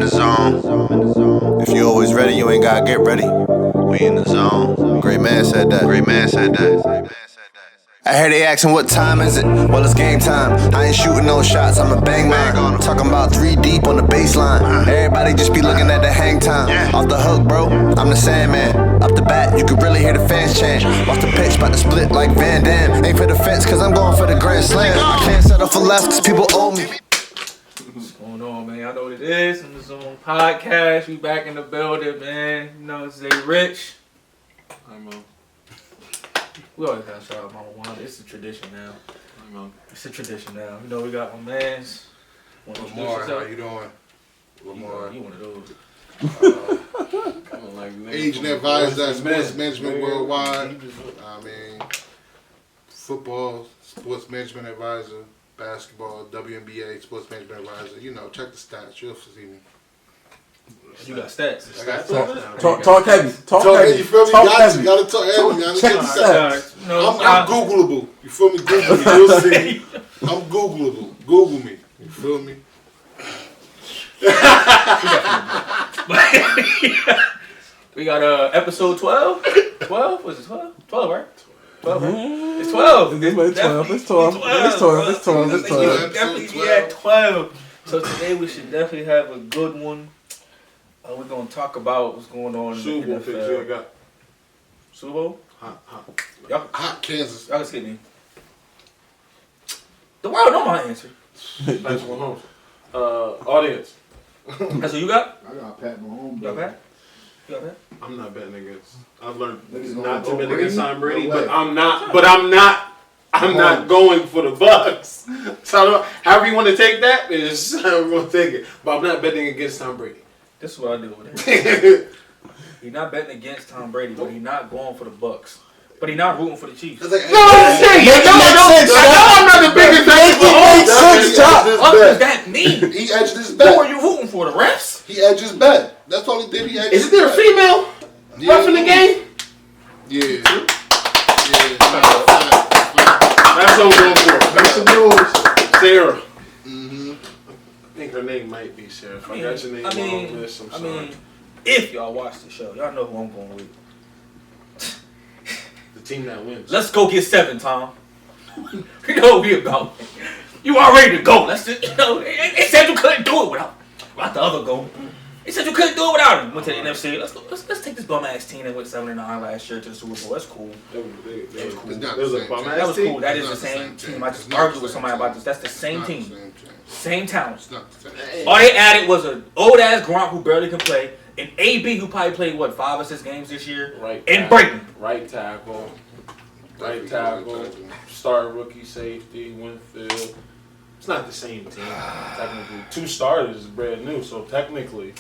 the zone. If you always ready, you ain't gotta get ready. We in the zone. Great man said that. I hear they asking what time is it? Well, it's game time. I ain't shooting no shots, I'ma bang mine. Talking about 3 deep on the baseline. Everybody just be looking at the hang time. Off the hook, bro, I'm the Sandman. Up the bat, you can really hear the fans chant. Off the pitch, bout to split like Van Damme. Ain't for the fence, cause I'm going for the grand slam. I can't settle for less, cause people owe me. What's going on, man? Y'all know what it is. In the Zone Podcast. We back in the building, man. You know, it's Zay Rich. I'm We always gotta shout out Mama Wanda. It's a tradition now. It's a tradition now. You know, we got my mans. LaMar, how you doing? LaMar. You one of those. Agent advisor at Sports Management Worldwide. Football, Sports Management Advisor. Basketball, WNBA, Sports Management Advisor. You know, check the stats. You'll see me. You got stats. I got stats. Talk heavy. Talk heavy. You feel me? Talk heavy. You gotta talk heavy. You gotta check check the the stats. stats. I'm Googleable. You feel me? Google me. You'll see. I'm Googleable. Google me. You feel me? We got episode 12. 12? Was it 12? 12, right? 12, right? It's 12. It's 12. Definitely at 12. So today we should definitely have a good one. We're going to talk about what's going on in the NFL. Super Bowl? Hot Kansas. Y'all can skip me. The world know my answer. Thanks for home. Audience. That's what you got? I got Pat Mahomes. You got Pat? You got Pat? I'm not betting against. I've learned not to to bet Brady? against Tom Brady, No but way. I'm not going for the Bucks. So however you want to take that is however you want to take it. But I'm not betting against Tom Brady. This is what I do with it. He's not betting against Tom Brady, but he's not going for the Bucks. But he's not rooting for the Chiefs. I'm not the biggest fan What does that mean? He edged his Who bet. are you rooting for? The refs? He edged his bet. That's all he did. He edged his Isn't there a bet. female ref in the game? Yeah. That's what I'm going for. Make some noise. Sarah. Mm-hmm. I think her name might be Sarah. If I got your name wrong on this, I'm sorry. If y'all watch the show, y'all know who I'm going with. The team that wins. Let's go get 7, Tom. You know what we about. You all ready to go. Let's just, you know, they said you couldn't do it without the other goal. They said you couldn't do it without him. Went to the NFC. Let's take this bum ass team that went 7-9 last year to the Super Bowl. That's cool. It's not That was the a same bum team. ass That was team? cool. That It's is the not the same same team. team. I just It's not argued the with same somebody team. about this. That's the same It's not team. the same team. Same talent. It's not the same. All they added was an old ass Gronk who barely can play, an AB who probably played 5 or 6 games this year, and Brayton. Right tackle. Star rookie safety, Winfield. It's not the same team, technically. 2 starters is brand new, so technically.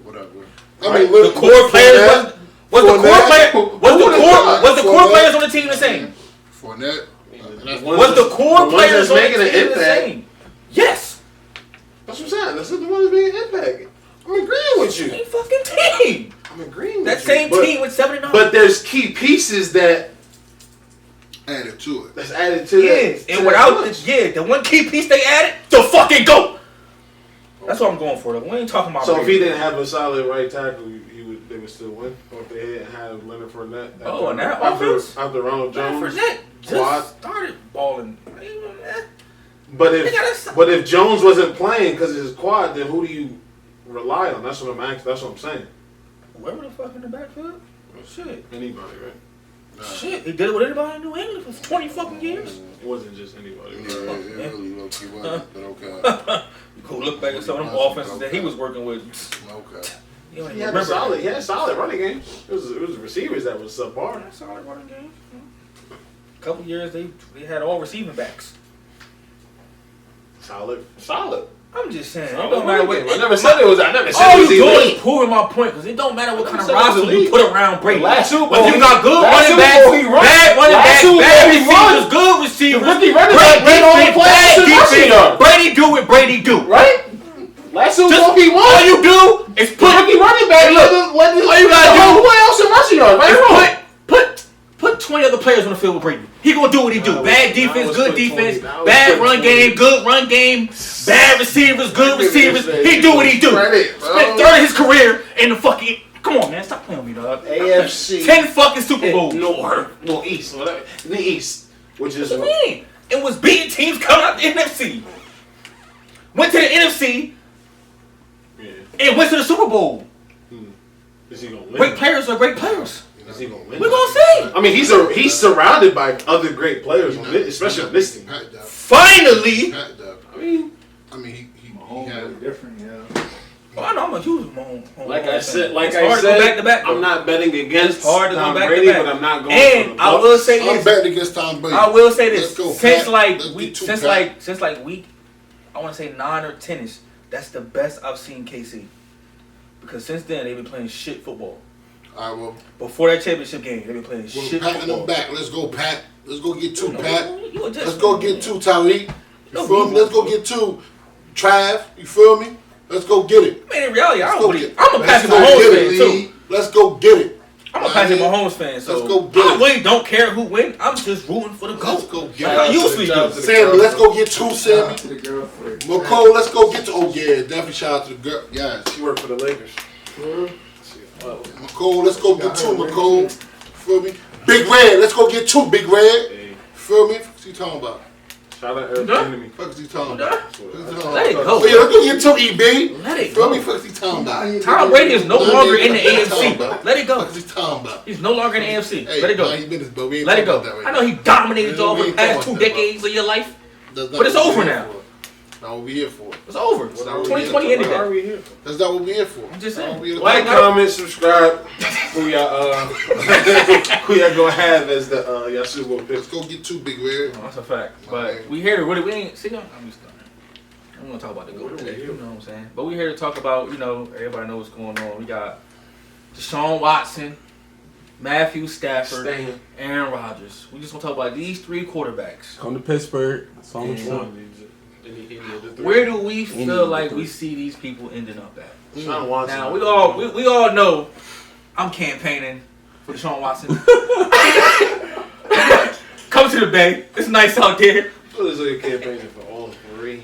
Whatever. The core players was the core players on the team the same? Fournette. Was the core players on the making an team the impact? same? Yes. That's what I'm saying. That's the one that's making an impact. I'm agreeing with you. Same fucking team. I'm agreeing with That you. same team with 7-9. But there's key pieces that's Added to it. added to that. Yes, to and that without bunch. the one key piece they added, the fucking GOAT. That's what I'm going for. We ain't talking about. So if Brady. he didn't have a solid right tackle, they would still win. Or if they hadn't had Leonard Fournette. And that offense? After Ronald Jones. Fournette Quad. just started balling. But if Jones wasn't playing because of his quad, then who do you rely on? That's what I'm asking. That's what I'm saying. Whoever the fuck in the backfield? Shit. Anybody, right? Shit. He did it with anybody in New England for 20 fucking years. It wasn't just anybody. It really low-key wasn't, but okay. You go look back at some of them offenses that he was working with. Okay. You don't He even had remember. he had a solid running game. It was the receivers that was subpar. That's solid running game. A couple years they had all receiving backs. Solid. I'm just saying. It Solid don't matter what. running game. I never said it was All you doing is proving my point because it don't matter what kind of roster you put around Brady. Last Super Bowl, Whether you got good last running Super backs, Bowl he run. bad running Last backs, Super bad Bowl he run. receivers, good receivers. The rookie running back ran on the bad playoffs in rushing defense. yards. Brady do what Brady do. Right? Last Super Bowl he won. All you do is put Rookie running back. Look, All you gotta do. Who else in rushing yards? Right? put Put 20 other players on the field with Brady. He gonna do what he do. Bad defense, good defense. 20. Bad run game, good run game. Bad receivers, good receivers. He do what he do. Spent third of his career in the fucking. Come on, man. Stop playing with me, dog. AFC. 10 fucking Super Bowls. No, East. Whatever. In the East. Which is What you mean? It was beating teams coming out the NFC. Went to the NFC and went to the Super Bowl. Is he gonna win? Great players are great players. Is he gonna win? We're gonna see. I mean, he's surrounded by other great players, especially on this team. Finally. I mean, he Mahomes had is different, yeah. Oh, I know I'm a huge Mahomes. like I said, back to back. I'm not betting against hard to go Tom back to Brady, back. but I'm not going. And for the I Bucs. will say I'm this. betting against Tom Brady. I will say this. Let's go, Since Pat. like Let's week, get two, since Pat. like week, I want to say 9 or 10ish. That's the best I've seen KC. Because since then they've been playing shit football. All right, well, Before that championship game, they've been playing we're shit patting football. them back. Let's go, Pat. Let's go get two, No, Pat. you a just- Let's go get two, Tyreek. No, You feel me? you- Let's go get two, Trav. You feel me? Let's go get it. I mean, in reality, Let's I'm go a get- Patrick let's go Mahomes get fan it, too. Lee. Let's go get it. I'm a Patrick Mahomes fan, so Let's go get I it. really don't care who wins. I'm just rooting for the Let's GOAT. go Like get I it. usually do. Sammy, let's go get two, Shout Sammy. out to the girlfriend. McCole, let's go get to. Oh yeah, definitely shout out to the girl. Yes. She worked for the Lakers. McCole, let's go get two, McCole. Feel me? Big Red, let's go get two, Big Red. Hey, Feel me? What's he talking about? shout out Eric done? Enemy. Fuck's he talking Done? about? Fuck's he talking Let it about? go. Oh yeah, let's go get two, EB. Let it Feel me? go. Fuck's he talking about? Tom Brady is no longer in the Fuck's he talking AFC. about? Let it go. Fuck's he talking about? He's no longer in the AFC. Hey, Let it go. nah, he business, but we ain't Let it talking go. about that I right know he dominated Yeah, y'all we for the ain't past talking 2 about that, decades of your life. That's not But it's what we over here now. for. Not what we here for. It's over. That's not what we 2020 here ended for. that. we here? That's not what we here for. I'm just That's not saying. what we here Like, for. comment, subscribe. Who y'all gonna have as the y'all Super Bowl pick? Let's go get two, Big Red. That's a fact. My But man. we here to really, we ain't, see, I'm just I'm gonna talk about the GOAT today. You know what I'm saying? But we here to talk about, everybody knows what's going on. We got Deshaun Watson, Matthew Stafford, Stan. Aaron Rodgers. We just gonna talk about these 3 quarterbacks. Come to Pittsburgh. That's all I'm Yeah. saying. Where do we feel like we see these people ending up at? Sean Watson. Now we all know I'm campaigning for Deshaun Watson. Come to the Bay. It's nice out there. What is your campaigning for all 3?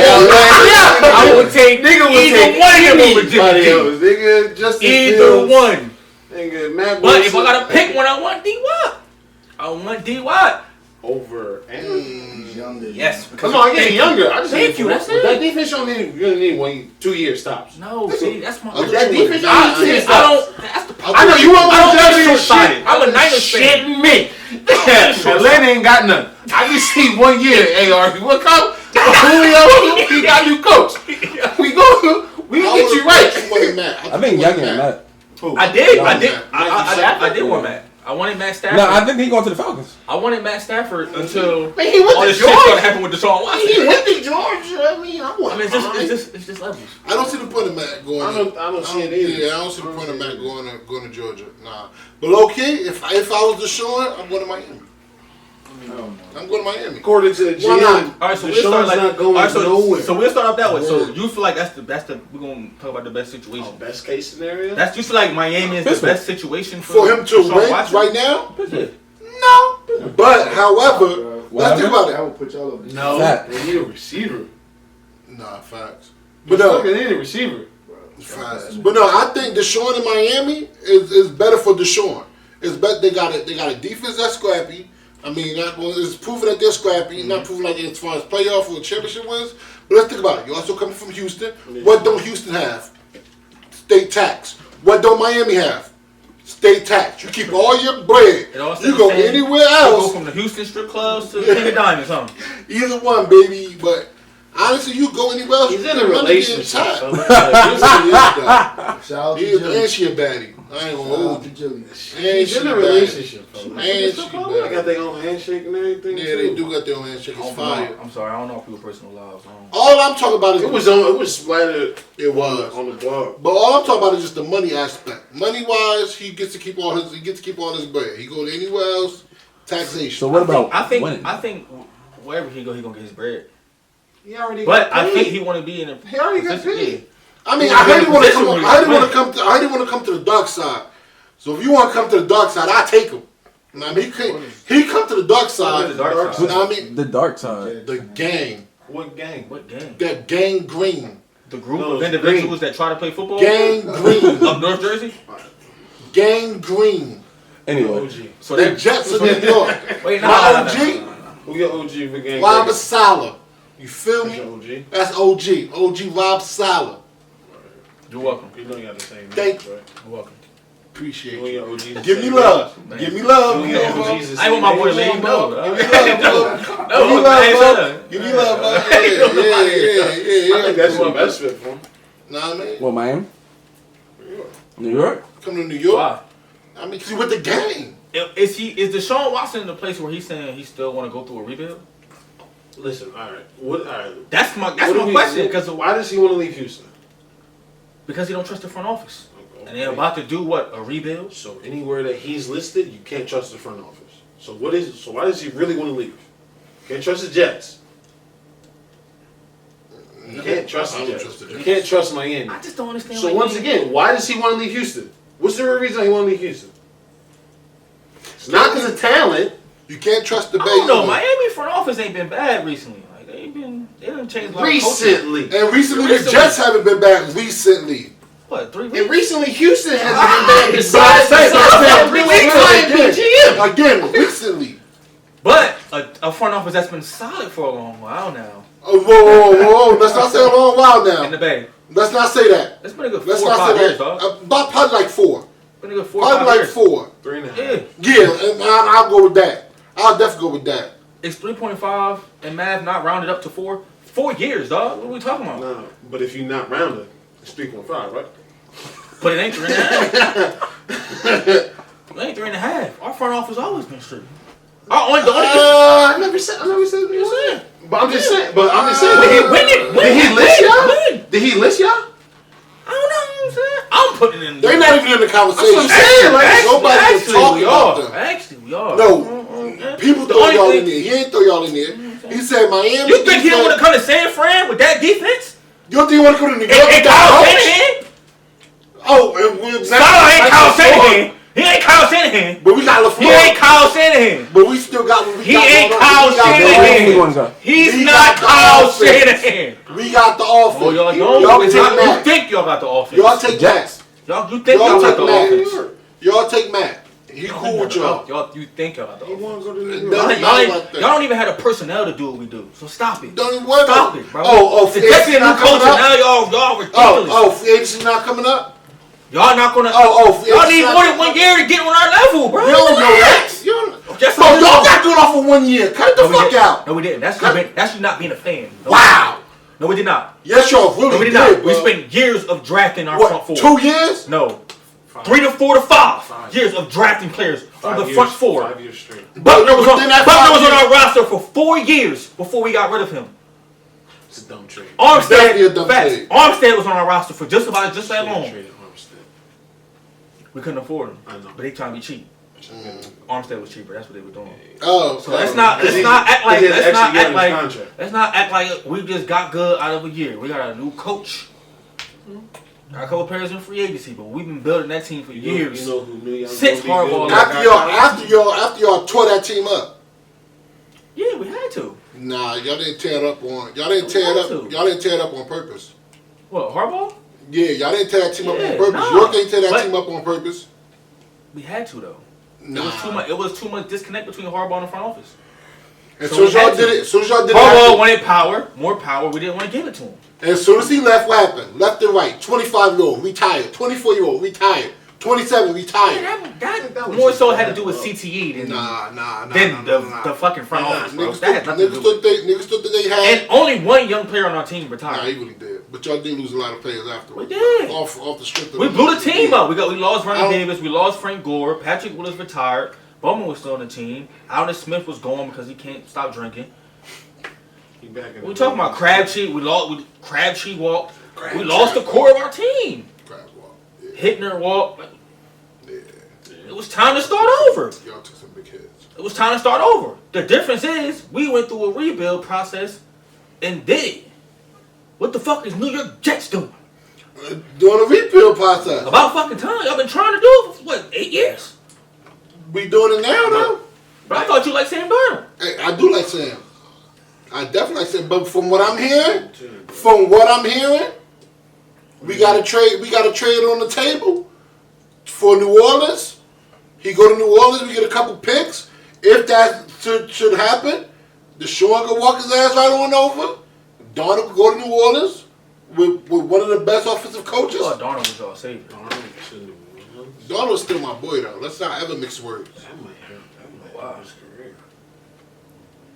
I would take either one of them over Jimmy G. Nigga, Justin Either Fields. one. Nigga, Matt But if I Wilson. gotta pick one, I want D-Watt. I want D-Watt. Over He's younger. Yes. Come on, I'm getting younger. I just Thank need you, that's it. That defense don't need, you need 2 years tops. No, see, that's my. That defense I, don't need see, I don't. That's the. I know you want I don't to get shit. short-sighted. I'm a Niners fan. Shitting me. Atlanta ain't got nothing. I just see 1 year, ARP. What come? Julio, he got new coach. We get you right. I think y'all getting mad. I did. I Matt did want Matt. I wanted Matt Stafford. No, I think he going to the Falcons. I wanted Matt Stafford until Man, he went all to this shit started Georgia. happening with Deshaun Watson. He went to Georgia. I mean, I mean, it's just levels. I don't see the point of Matt going. I don't see it either. Yeah, I don't see the point of Matt going to Georgia. Nah, but low key, if I was Deshaun, I'm going to Miami. I'm going to Miami. According to the Why not? GM, All right, so we'll Deshaun's start like not going all right, nowhere. So we'll start off that way. So Word. you feel like that's the we're gonna talk about the best situation. Oh, best case scenario. That's you feel like Miami is the Pittsburgh. best situation For him to Deshaun win Watson? right now, Yeah. no. But however, let's think about That it. would put y'all over. No, Fact. they need a receiver. Nah, facts. But But no, they need a receiver. facts. But no, I think Deshaun in Miami is better for Deshaun. It's better. They got a defense that's scrappy. I mean, it's proven that they're scrappy. Not proven like as far as playoff or championship wins. But let's think about it. You also coming from Houston. What don't Houston have? State tax. What don't Miami have? State tax. You keep all your bread. It all stays You go the same. anywhere You go else. from the Houston strip clubs to the King of Diamonds, huh? Either one, baby. But honestly, you go anywhere else. He's you in a can really get relationship. tied. fellas. Yes, Shout out he to is, Jilly. and she a baddie. I ain't gonna Shout out hold to you. Jilly. And He's she in a bad. relationship. fellas. And she They bad. got their own handshake and everything. Yeah, too. they do got their own handshake. It's fire. I'm sorry, I don't know people's personal lives. All I'm talking about is It was splattered. It was. on the blog. But all I'm talking about is just the money aspect. Money wise, he gets to keep all his bread. He go to anywhere else, taxation. So what about I think winning? wherever he go, he gonna get his bread. He already But got I paid. think he want to be in a He already got position- paid. I mean, I heard he want to come. I heard he want to come to the dark side. So if you want to come to the dark side, I take him. You know what I mean, he come to the dark side. The dark side. You know what I mean, The dark side. the gang. What gang? What gang? That gang green. The group of individuals that try to play football? Gang green. Of North Jersey? Gang green. Anyway. So The they Jets of New York. Wait, My no. OG, Who your OG for gang? Rob Sala. You feel That's me? your OG. That's OG. OG Rob Sala. You're welcome. You know you got the same name, Thank you. right? You're welcome. Appreciate You and you. your OG. the Give me same love. Man. Give me love. name. Give You me and your love. OG's the I ain't want my same boy to name. leave. No. Give me love. Give me love. Give me love. Yeah. I think that's the best fit for him. Know what I mean? What, Miami? New York? Come to New York. Why? I mean, 'cause he with the gang. Is Deshaun Watson in the place where he's saying he still want to go through a rebuild? Listen, all right. What? All right. That's my What do we- question. Because why does he want to leave Houston? he don't trust the front office, Okay. and they're about to do what, a rebuild? So anywhere that he's listed, you can't trust the front office. So why does he really want to leave? Can't trust the Jets. You can't trust I the don't Jets. trust the You Jets. can't trust Miami. I just don't understand. So why once he- again, why does he want to leave Houston? What's the real reason he want to leave Houston? It's not because of talent. You can't trust the I Bay. don't know. either. Miami front office ain't been bad recently. Like they didn't change a lot of Recently. And recently, the Recently. Jets haven't been back recently. What, 3 weeks? And recently, Houston hasn't been Ah, bad besides That's what I'm saying. 3 weeks playing BGM. Again, recently. But a front office that's been solid for a long while now Oh, whoa. Let's not say a long while in the now. Bay. Let's not say that. It's been a good Let's 4 or not 5 say years, that. dog. About probably like 4. Been a good 4 or Probably 5 like years. 4. 3.5. Yeah, Yeah, and I'll go with that. I'll definitely go with that. it's 3.5 and math not rounded up to 4. 4 years, dog. What are we talking about? No, but if you're not rounded, it's 3.5, right? But it ain't 3.5. It ain't 3.5. Our front office always been strict. Our only, the only I never said you saying. But I'm just saying. Did he list y'all? When? Did he list y'all? I don't know what I'm saying. I'm putting it in. They're not even in the conversation. That's what I'm saying, like, Nobody's Actually, talking we about are. them. Actually, we are. No. People The throw only y'all thing- in there. He ain't throw y'all in there. He said Miami. You think he don't want to come to San Fran with that defense? You don't think he want to come to New York And with Kyle that coach? Shanahan? Oh, and we're Sala ain't Kyle Shanahan. He ain't Kyle Shanahan. But we got He ain't LaFleur. Kyle Shanahan. But we still got what we He got ain't going on. Kyle We got the Shanahan. Where offense. you want to go? He's He not got the Kyle offense. Shanahan. We got the offense. Oh, y'all Y'all don't. take You Matt. think y'all got the offense? Y'all take Jets. Matt. You think y'all y'all got take the Matt. offense? Y'all take Matt. He cool with y'all. You think y'all got the He offense? want to go to New It York. doesn't Y'all matter ain't- like that. y'all don't even have the personnel to do what we do. So stop it. Don't even worry Stop about it, bro. Oh, It's free just agency a new not coach, coming and up. now y'all ridiculous. Oh, free agency not coming up. Y'all not gonna. Free y'all agency need not more than coming 1 up. year to get on our level, bro. You don't know that. You don't. Just Bro, y'all got good off for 1 year. Cut it the No, we fuck didn't. out. No, we didn't. That's you not being a fan. No, Wow. No, we did not. Yes, y'all No, really we did did, not. bro. We spent years of drafting our front What, four. 2 years? No. 3 to 4 to 5 5 years of drafting players on 5 the years, front four. 5 years straight. Buckner was on within that 5 on years- our roster for 4 years before we got rid of him. It's a dumb trade. Definitely a Armstead, dumb facts. trade. Armstead was on our roster for just that long. Traded Armstead. We couldn't afford him, I know. but they trying to be cheap. Armstead was cheaper. That's what they were doing. Oh, So let's not act like He has extra year on his contract. let's not act like we just got good out of a year. We got a new coach. Got a couple players in free agency, but we've been building that team for years. You know who knew y'all Since gonna be Harbaugh good? After y'all tore that team up. Yeah, we had to. Nah, y'all didn't tear it up on. Y'all didn't tear it up. Y'all didn't tear it up on purpose. What, Harbaugh? Yeah, y'all didn't tear that team up Yeah, on purpose. nah. York ain't tear that But- team up on purpose. We had to though. Nah. It was too much disconnect between Harbaugh and the front office. As So soon as we y'all had did to. it, as soon as y'all did Harbaugh it, wanted power, more power. We didn't want to give it to him. and as soon as he left, what happened? Left and right. 25-year-old retired. 24-year-old retired. 27 retired. That more so had to do with CTE than Nah. the fucking front office, bro. Niggas That had nothing to do with it. niggas thought that they had. And only one young player on our team Nah, retired. he really did. But y'all did lose a lot of players afterwards. We did. Off the strength of We blew the team up. We lost I Ronnie don't- Davis. We lost Frank Gore. Patrick Willis retired. Bowman was still on the team. Alden Smith was gone because he can't stop drinking. He back in We the talking league. about Crabtree. Crabtree walked. We Crabtree lost the core of our team. Crap walk. Yeah. Hittner walked. Yeah. It was time to start over. Y'all took some big hits. It was time to start over. The difference is we went through a rebuild process and did it. What the fuck is New York Jets doing? Doing a repeal process. About fucking time. Y'all been trying to do it for what, 8 years? We doing it now, though. But I thought you liked Sam Darnold. Hey, I do like Sam. I definitely like Sam. But from what I'm hearing, we got a trade. We got a trade on the table for New Orleans. He go to New Orleans. We get a couple picks. If that should happen, Deshaun can walk his ass right on over. Darnold can go to New Orleans with one of the best offensive coaches. I thought Darnold was y'all savior. Darnold's still my boy, though. Let's not ever mix words. That might hurt. That might hurt his career.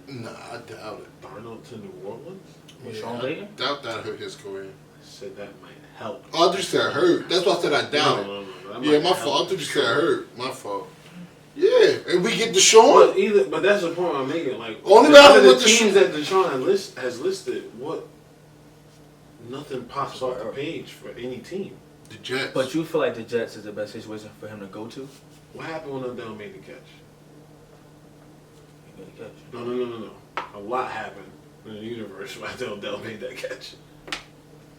Nah, I doubt it. Darnold to New Orleans? With Sean Payton? I doubt that hurt his career. I said that might help. Oh, I just said hurt. That's why I said I doubt it. No, that Yeah, might my help fault. I thought you his said career. hurt. My fault. Yeah, and we get Deshaun. But that's the point I'm making. Like, Only out matter of the with teams that Deshaun has listed, nothing pops off the page for any team. The Jets. But you feel like the Jets is the best situation for him to go to? What happened when Odell made the catch? He made the catch. No. A lot happened in the universe after Odell made that catch.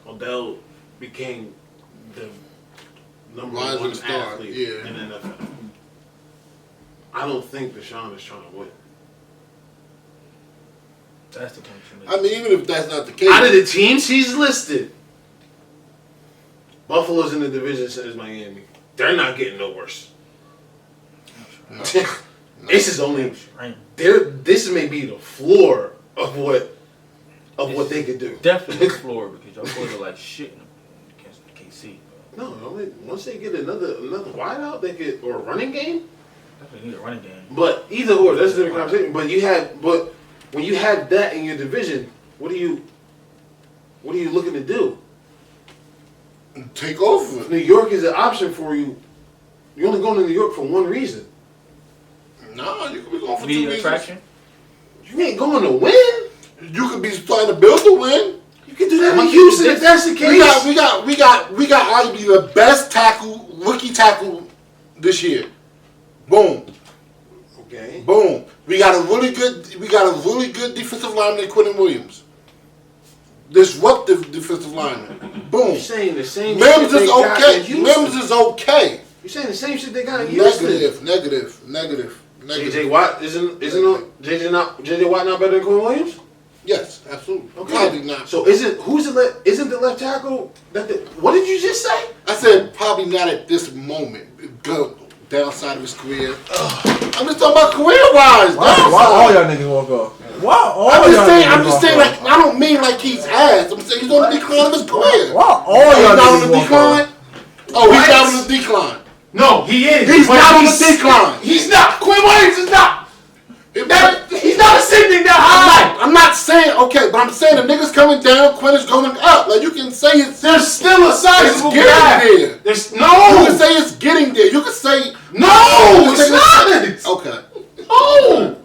Odell became the number Rising one star, athlete yeah. in the NFL. I don't think Deshaun is trying to win. That's the point you make. I mean, even if that's not the case. Out of the teams he's listed, Buffalo's in the division as Miami. They're not getting no worse. No. This is only Right. this may be the floor of what they could do. Definitely the floor because y'all boys are like shit against KC. No, once they get another wideout, they get or running game. Definitely need a running game. But either or, that's a different conversation. But when you have that in your division, what are you looking to do? Take over. If New York is an option for you, you're only going to New York for one reason. No, you could be going for 2 Media reasons. attraction. You ain't going to win. You could be trying to build to win. You can do that in Houston if that's the case. We got arguably the best rookie tackle this year. Boom. Okay. Boom. We got a really good defensive lineman in Quentin Williams. Disruptive defensive lineman. Boom. You're saying the same Mims shit is they got in okay. Houston. Mims is okay. You're saying the same shit they got in Houston. Negative. JJ Watt isn't JJ Watt not better than Quinn Williams? Yes, absolutely. Okay. Probably not. So isn't the left tackle what did you just say? I said probably not at this moment. Go downside of his career. I'm just talking about career-wise. Why all y'all niggas walk off? Why all I'm y'all just saying, like, I don't mean like he's ass. I'm saying he's on the decline of his career. Why all y'all He's not on niggas the walk decline. off? Oh, he's not on the decline. No, he is. He's But not on the decline. He's not. Quinn Williams is not. He's not ascending that high. I'm not saying, okay, but I'm saying the nigga's coming down, Quinn is going up. Like, you can say it's There's still a sizable getting gap. there. There's You can say it's getting there. You can say no, you can it's say not. Okay. No.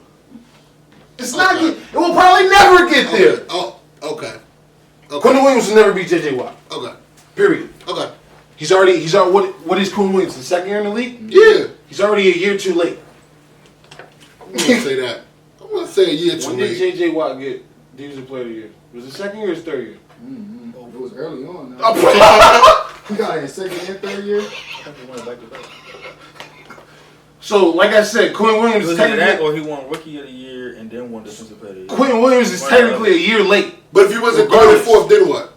It's not. Okay. It will probably never get there. Oh, okay. Quinn Williams will never be JJ Watt. Okay. Period. Okay. He's already. What is Quinn Williams? The second year in the league? Yeah. He's already a year too late. I'm gonna say that. I'm gonna say a year too When late. did JJ Watt get Defensive Player of the Year? Was it second year or his third year? Oh, it was early on. He got in second and third year. So, like I said, Quinn Williams Was is it that technically or he won Rookie of the Year and then won Defensive Player of the Year? Quinn Williams is technically a year late. But if he wasn't Regardless. 34th, then what?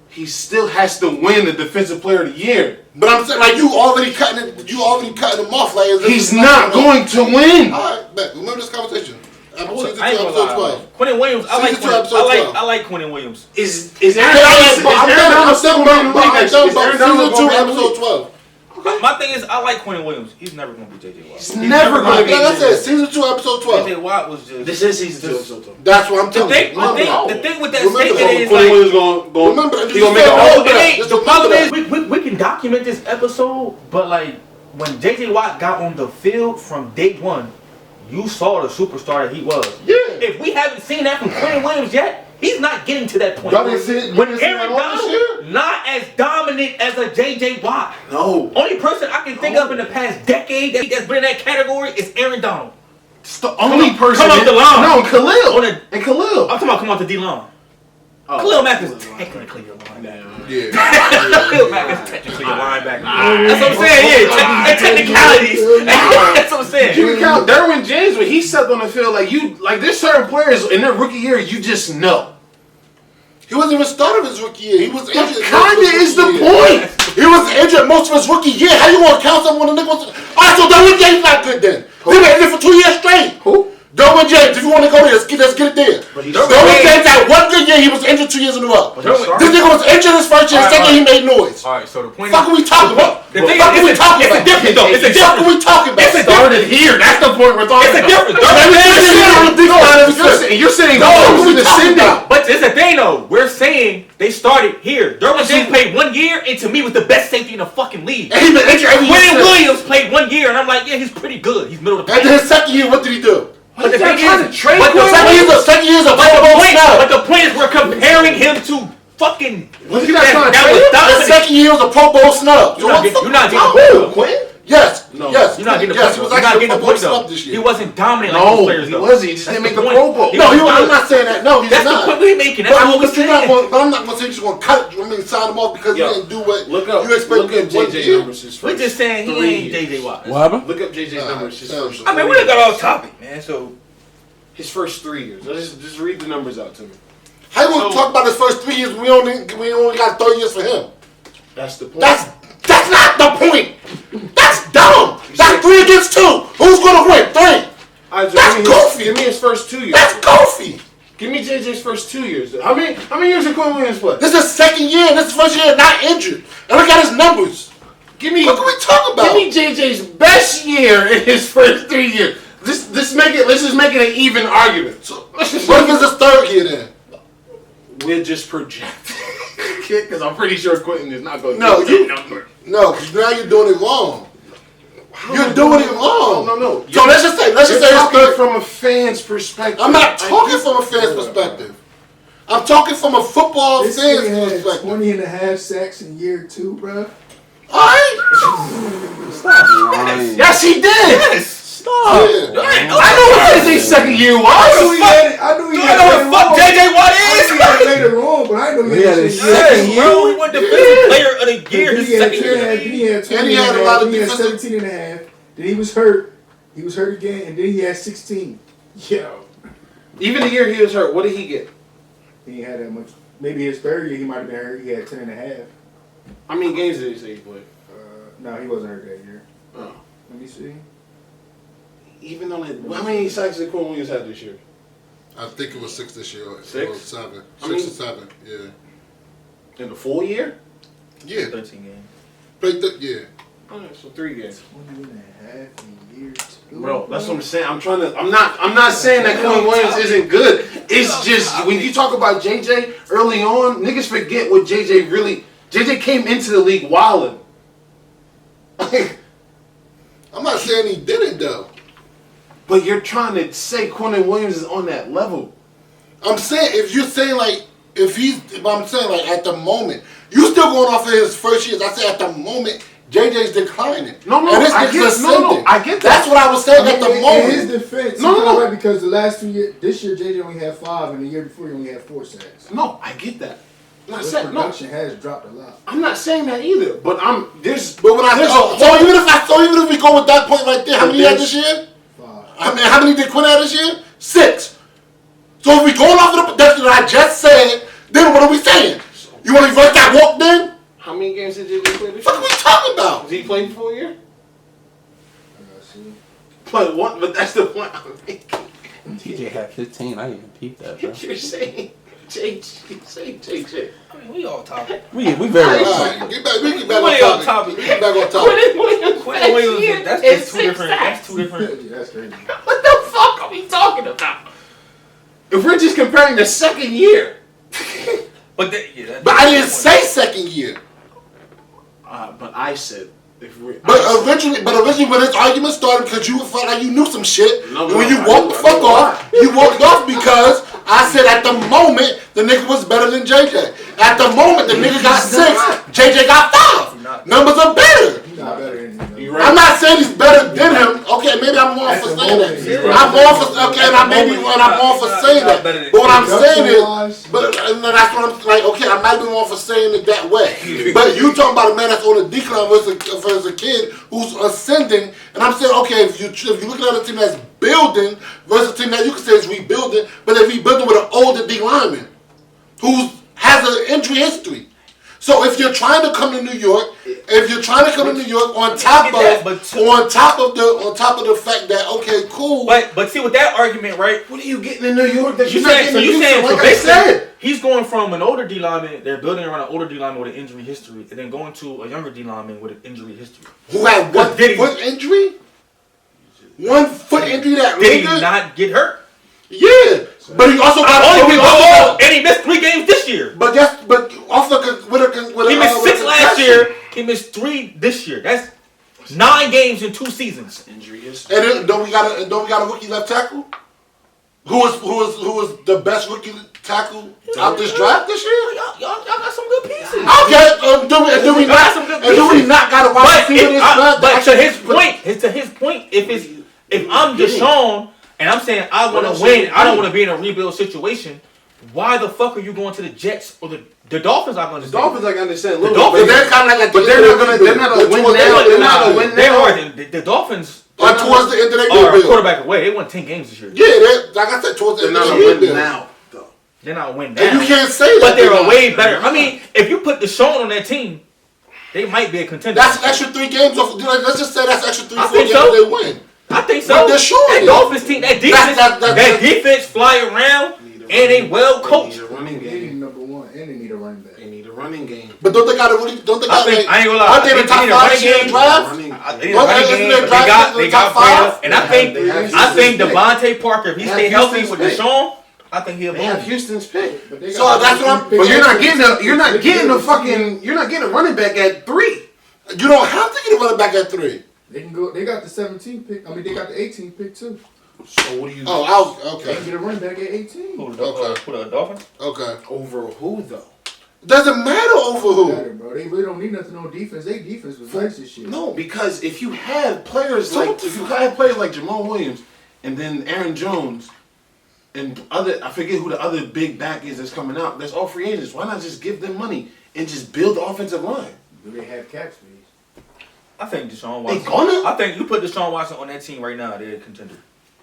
He still has to win the Defensive Player of the Year. But I'm saying, like, you already cutting him off. Like, as if He's it's not going to win. All right, bet. Remember this conversation. Season 2, I ain't gonna episode lie. 12. Quentin Williams, I like Season 2, Quentin. episode 12. I like Quentin Williams. Is I'm Aaron still Donald about season 2, episode episode 12. My thing is, I like Quentin Williams. He's never gonna be JJ Watt. He's never gonna Like be. I said, season 2, episode 12. JJ Watt was just. This is season 2, episode 2. That's what I'm The telling you. the thing with that Remember, statement so is Quinn like. Williams going. Remember, He gonna make a just whole. remember that. Hey, Just the problem remember is that. we can document this episode, but like when JJ Watt got on the field from day one, you saw the superstar that he was. Yeah. If we haven't seen that from Quentin Williams yet, he's not getting to that point. Y'all didn't see it- When you didn't see Aaron it all this Donald, not as dominant as a JJ Watt. No. Only person I can think of in the past decade that's been in that category is Aaron Donald. It's the only person. come off the line. No, Khalil. On a- And Khalil. I'm talking about come out the D line. Oh, Khalil Mack is Khalil. technically your line. Nah, Yeah. Technically a linebacker. That's what I'm saying. Yeah, technicalities. That's what I'm saying. You can count Derwin James when he stepped on the field like there's certain players in their rookie year you just know. He wasn't even starting his rookie year. He was injured. Kinda is the point. He was injured most of his rookie year. How you gonna count someone when the nigga was? Alright, so Derwin James not good then. He been injured for 2 years straight. Who? Derwin James. If you want to go there, let's get it there. Derwin James had 1 good year. He was injured 2 years in a row. This nigga was injured his first year. Second, he made noise. Alright, so the point Fuck are we talking about? The thing Fuck are we is, talking it's about? a difference though. It's a difference. Fuck are we talking about? It's a Started here. That's the point we're talking about. It's a difference. You're saying No, no, what we talking about? But it's a thing though. We're saying they started here. Derwin James played 1 year and to me was the best safety in the fucking league. And he been injured every year. Quinn Williams played 1 year and I'm like, yeah, he's pretty good. He's middle of the And pack. then his second year, what did he do? But the thing trying to is, trade but the Quinn Second year's a But Pro Bowl snub. the point is we're comparing him to fucking Was he not trying to trade was him? The dominant. second year was a Pro Bowl snub. You're not getting Who? Quinn? Yes. No. Yes. You're not getting the yes, point. he was You're not actually getting a the Pro Bowl point snub though. this He year. wasn't dominant like No, those players he though. wasn't. He just That's didn't make the the point. Pro Bowl. He No, was I'm good. not saying that. No, he's That's the not. point we're making. That's But what we're you're not saying. going, but I'm not going to say you just going to cut. Sign him off because he didn't do what Look up. you expect. Look up JJ numbers. His We're first just saying he 3 ain't years. JJ Watt. What happened? Look up JJ's numbers. His sounds first. I mean, we done got off topic, man. So His first 3 years. Let's just read the numbers out to me. How you going to talk about his first 3 years? We only got 30 years for him. That's the point. That's not the point. That's dumb. That's 3 against 2. Who's going to win? 3. Alright, so That's give me goofy. Give me his first 2 years. That's goofy. Give me JJ's first 2 years. How many years did Quinn Williams play? This is his second year. This is first year not injured. And look at his numbers. Give me. What can we talk about? Give me JJ's best year in his first 3 years. Let's just make it an even argument. So, what if it's his third year then? We're just projecting. Because I'm pretty sure Quentin is not going to No, get that number. No, because now you're doing it wrong. You're doing it wrong. No. So let's just say You're his talking third. from a fan's perspective. I'm not talking from a fan's perspective. I'm talking from a football This fan's nigga had perspective. 20 and a half sacks in year 2, bro. Alright? Stop lying. Yes, he did. yes. Stop. Yeah. I know what JJ's second year was. I knew he I had know it what the fuck wrong. JJ Watt I knew is. he had it later on, but I didn't know he had his it second year. Bro, he won defensive player of the year his second year. Then he had 20 And he had and a lot of then he had defensive- 17 and a half. Then he was hurt. He was hurt again, and then he had 16. Yo. Even the year he was hurt, what did he get? He ain't had that much. Maybe his third year he might have been hurt. He had 10 and a half. How many games did he say he played? No, he wasn't hurt that year. Oh. Let me see. Even on it, how many sacks did Quinn Williams have this year? I think it was 6 this year. 6? Or 7. I 6 mean- or 7. Yeah. In the full year? Yeah. 13 games. Played yeah. Alright, so 3 games. 20 and a half in year 2. Bro, that's what I'm saying. I'm not saying that Quinn Williams isn't good. It's just when you talk about JJ early on, niggas forget what JJ came into the league wilding. I'm not saying he didn't though. But you're trying to say Quinn Williams is on that level. I'm saying if you're saying like I'm saying like at the moment, you still going off of his first years. I say at the moment, JJ's declining. No, and this I nigga's get ascending. I get that. That's what I was saying at the In his moment. defense, No, he's no. right because the last 2 years, this year JJ only had 5, and the year before he only had 4 sacks. No, I get that. I'm not His saying no. production has dropped a lot. I'm not saying that either. But there's But when so even if we go with that point right there, how many he had this year? 5. I mean, how many did Quinn have this year? 6. So if we going off of the production that I just said, then what are we saying? You want to reverse that walk then? how many games did JJ play this What are year? we talking about? Did he play the full year? I gotta see. Play one, but that's the point I'm making. TJ had 15. I didn't even peep that, bro. You're saying JJ. I mean, we all topic. We very All well. right, get back. We get back We on on topic. topic. We get back on topic. Quinn Williams. Quinn Williams, that's just two different. That's two different. Yeah, that's crazy. What the fuck are we talking about? If we're just comparing the second year. But that's But I didn't say second year. But I said if we. But originally when this argument started because you felt like you knew some shit. No, and when no, you I walked knew- the I fuck knew off, why. you walked off because I said at the moment the nigga was better than JJ. At the moment the nigga got 6, JJ got 5. Numbers are better. He's not better than him. You're though. right. I'm not saying he's better than him. Okay, maybe I'm wrong for saying that. moment. I'm wrong for I'm wrong for saying that. But what I'm saying is, but that's what I'm like. Okay, I might be wrong for saying it that way. But you talking about a man that's on a decline versus a kid who's ascending, and I'm saying, okay, if you looking at a team that's building versus a team that you can say is rebuilding, but they're rebuilding with an older D lineman who has an injury history. So if you're trying to come to New York, on top of the fact that okay, cool. But see with that argument, right? What are you getting in New York that You you're not saying getting in Houston? Like I basically, said, he's going from an older D lineman. They're building around an older D lineman with an injury history, and then going to a younger D lineman with an injury history. Who had one foot injury? One foot injury that did he not get hurt? Yeah, but he also got and he missed 3 games this year. But also with he missed 6 last year. He missed 3 this year. That's 9 games in 2 seasons. injury history. And then, don't we got a rookie left tackle? Who was the best rookie tackle out this draft this year? Y'all got some good pieces. Okay, do we not got a wide receiver this draft? But to his point, if I'm Deshaun and I'm saying I want to win, I don't want to be in a rebuild situation. Why the fuck are you going to the Jets or the Dolphins? I understand. The Dolphins, I can understand. The Dolphins, they're kind of like, but they're not a win now. They're not a win now. They are. The Dolphins are towards the end of their are a rebuild. quarterback away. They won 10 games this year. Yeah, like I said, towards the end of their rebuild. Now. They're not a win now. And you can't say that. But they're a way better. I mean, if you put Deshaun on that team, they might be a contender. That's extra 3 games. Let's just say that's extra 3-4 games so. they win. I think so. But Deshaun, that Dolphins team, that defense fly around, and they well coached. They need a running They need game. number 1, and they need a running back. They need a running game. But don't they got I ain't gonna lie. Aren't they the top 5 in the draft? They got players, and I think Devontae Parker, if he stay healthy with Deshaun, I think he'll They have move. Houston's pick. So that's what I'm. But you're not getting a running back at 3. You don't have to get a running back at 3. They can go. They got the 17th pick. I mean, they got the 18th pick too. So what do you? Oh, They okay. can get a running back at 18. Who the Dolphins? Okay. Over who though? Doesn't matter over who. Matter, bro. They really don't need nothing on defense. Their defense was nice this year. No, because if you have players like Jamal Williams and then Aaron Jones and I forget who the other big back is that's coming out. That's all free agents. Why not just give them money and just build the offensive line? Do they have cap space? I think Deshaun Watson. I think you put Deshaun Watson on that team right now, they're a contender.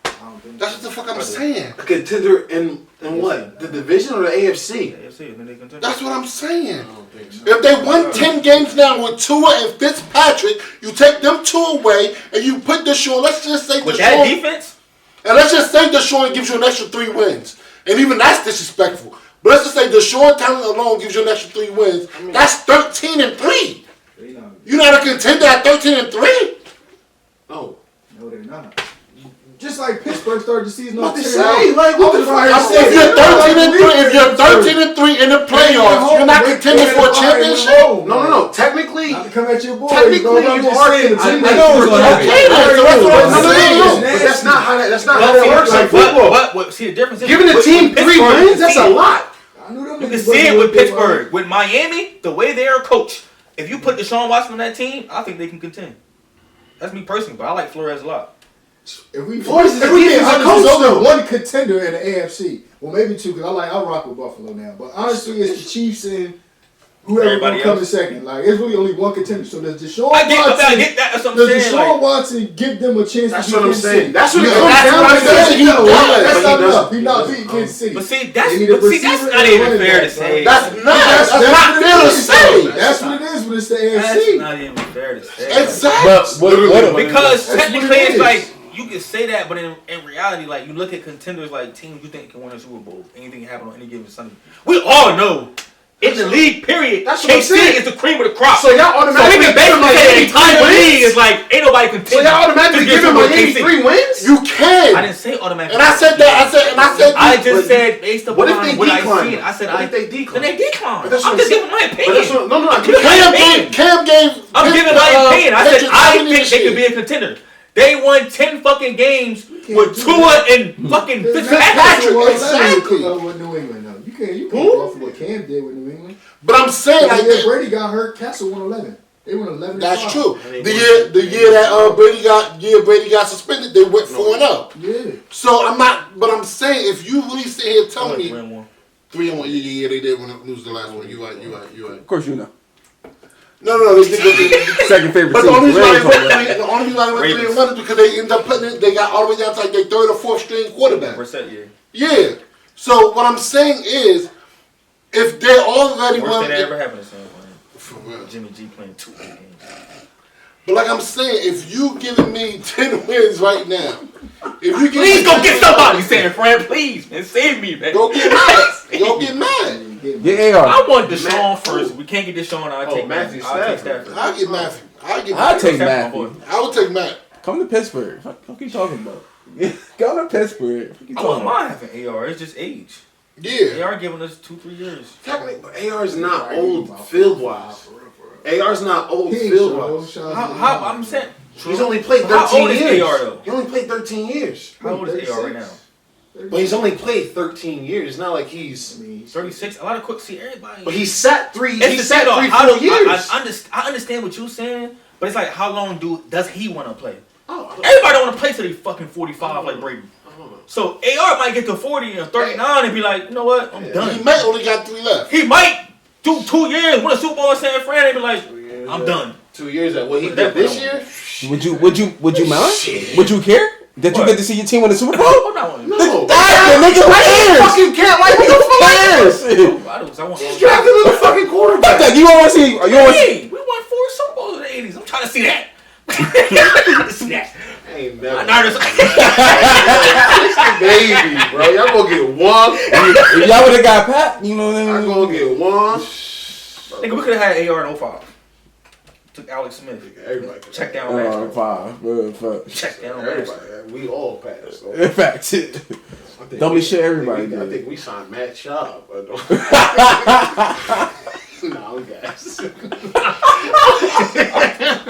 I don't think That's what the fuck I'm saying. A contender in what? The division or the AFC? AFC, and then they contender. That's what I'm saying. I don't think so. If they won 10 games now with Tua and Fitzpatrick, you take them 2 away and you put Deshaun. Let's just say With that Deshaun. defense? And let's just say Deshaun gives you an extra 3 wins. And even that's disrespectful. But let's just say Deshaun talent alone gives you an extra 3 wins. That's 13-3. they not. You're not a contender at 13-3? No. No, they're not. Just like Pittsburgh started the season What off to 10-0. say? Like, what the fuck? If you're 13-3 in the playoffs, you're not contending for a championship? No. Technically, Not to come at your boy. technically bro, I'm you just are saying, contending. I know it's gonna Okay, then, so that's what I'm saying. But that's not how that works in football. But see the difference is Giving the team 3 wins, that's a lot. I knew them You can niggas see wasn't it with gonna do Pittsburgh. With Miami, the way they are coached, if you put Deshaun Watson on that team, I think they can contend. That's me personally, but I like Flores a lot. If we Flores is if a we defensive honest, coach, there's only though. one contender in the AFC. Well, maybe 2, because I rock with Buffalo now. But honestly, it's the Chiefs and whoever Everybody gonna come in else. second. Like, it's really only one contender. So does Deshaun I get Watson? that. That's what I'm Does saying. Deshaun Like, Watson give them a chance That's to what I'm beat Kansas saying. City? That's what it Yeah, comes that's down what I'm to. saying. He does. That's But not he enough. doesn't. He not beating Kansas City. but see, They that's need a not receiver even and a fair running to back, say. bro. That's not That's fair to say. That's what it is when it's the That's AFC. not even fair to say. Exactly. Because That's technically what it it's is. like you can say that, but in reality, like you look at contenders like teams you think can win a Super Bowl. Anything can happen on any given Sunday. We all know in the league, period. That's what I'm KC saying. is the cream of the crop. So y'all So we automatically can give him basically like say the 83 entire league wins? is like ain't nobody contending. So y'all automatically Just give him Super like Bowl KC. 83 wins? You I can. didn't say automatically. And I said that. I just said based upon What if they what I decline? seen. I said What if they decline? Then they decline. But that's I'm what just I'm giving my But opinion. that's what, no. Cam gave. I'm giving my opinion. I said Patriots I winning think this they could be year. a contender. They won 10 fucking games with do Tua and fucking Fitzpatrick. Exactly. With New England, though. You can't Who? go off of what Cam did with New England. But I'm saying like Yeah, Brady got hurt. Castle won 11. They went 11. That's true. And The they year that Brady got suspended, they went 4-0. Yeah. So I'm not, but I'm saying if you really sit here telling me 3-1. 3-1, yeah, they did lose the last one. You right. Of course you know. No, they did. Second favorite But team. the only reason why Ravens. they went 3-1 is because they ended up putting it. They got all the way down to like their third or fourth string quarterback. Percent, yeah. Yeah. So what I'm saying is, if they're already Worst thing that ever happened to San for real. Jimmy G playing 2 games. But like I'm saying, if you giving me 10 wins right now, if you give Please me go 10 get wins somebody, right San Fran. Please, man. Save me, man. now, go get mad. Go get mad. Get AR. I want Deshaun first. We can't get Deshaun. I'll take Matthew Matthew. I'll take Stafford. Stafford. I'll get Matthew. I'll take Stafford, my Matthew. boy. I would take Matt. Come to Pittsburgh. What you talking about? Go to Pittsburgh. What you I talking wouldn't about? mind having AR. It's just age. Yeah. AR giving us 2-3 years. Technically, but AR's not old field wise. AR's not old field wise. How I'm saying. He's only played 13 How old is years. AR though? He only played 13 years. How old is AR right now? But he's only played 13 years. It's not like he's. 36. A lot of quick. See everybody. But he sat 3 It's the sat thing, though, 3-4 years. I understand what you're saying, but it's like how long does he want to play? Oh, Everybody don't want to play till they fucking 45 like Brady. So AR might get to 40 or 39 and be like, you know what, I'm He done. might only got 3 left. He might do 2 years, win a Super Bowl in San Fran, and be like, I'm done. 2 years at what he But did that- this year? Would you mind? Shit. Would you care that you What? get to see your team win the Super Bowl? I'm not one. No. Nigga, who cares? Fucking can't like what the fuck? Cares? I want He's drafted another fucking quarterback. Fuck that. You want to see? You want to see? Hey, we won 4 Super Bowls in the 80s. I'm trying to see that. I'm trying to see that. Ain't I'm never. not Baby, bro. Y'all gonna get one. If y'all would have got Pat, you know what I I'm mean? gonna get one. Nigga, we could have had AR in 05. Took Alex Smith. Everybody. Check down Oh, Rashford. five. Fuck. Check down Rashford. Everybody. We all passed. So. In fact, don't be sure everybody I did. think we signed Matt Schaub. No, guys.